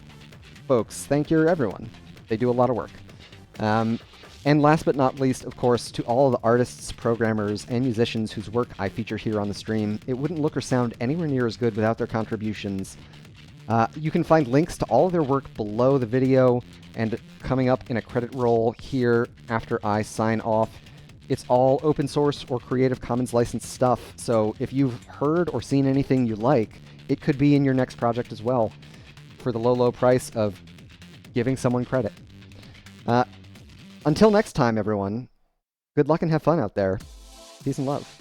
folks, thank your everyone. They do a lot of work. And last but not least, of course, to all of the artists, programmers, and musicians whose work I feature here on the stream. It wouldn't look or sound anywhere near as good without their contributions. You can find links to all of their work below the video and coming up in a credit roll here after I sign off. It's all open source or Creative Commons licensed stuff, so if you've heard or seen anything you like, it could be in your next project as well, for the low price of giving someone credit. Until next time, everyone, good luck and have fun out there. Peace and love.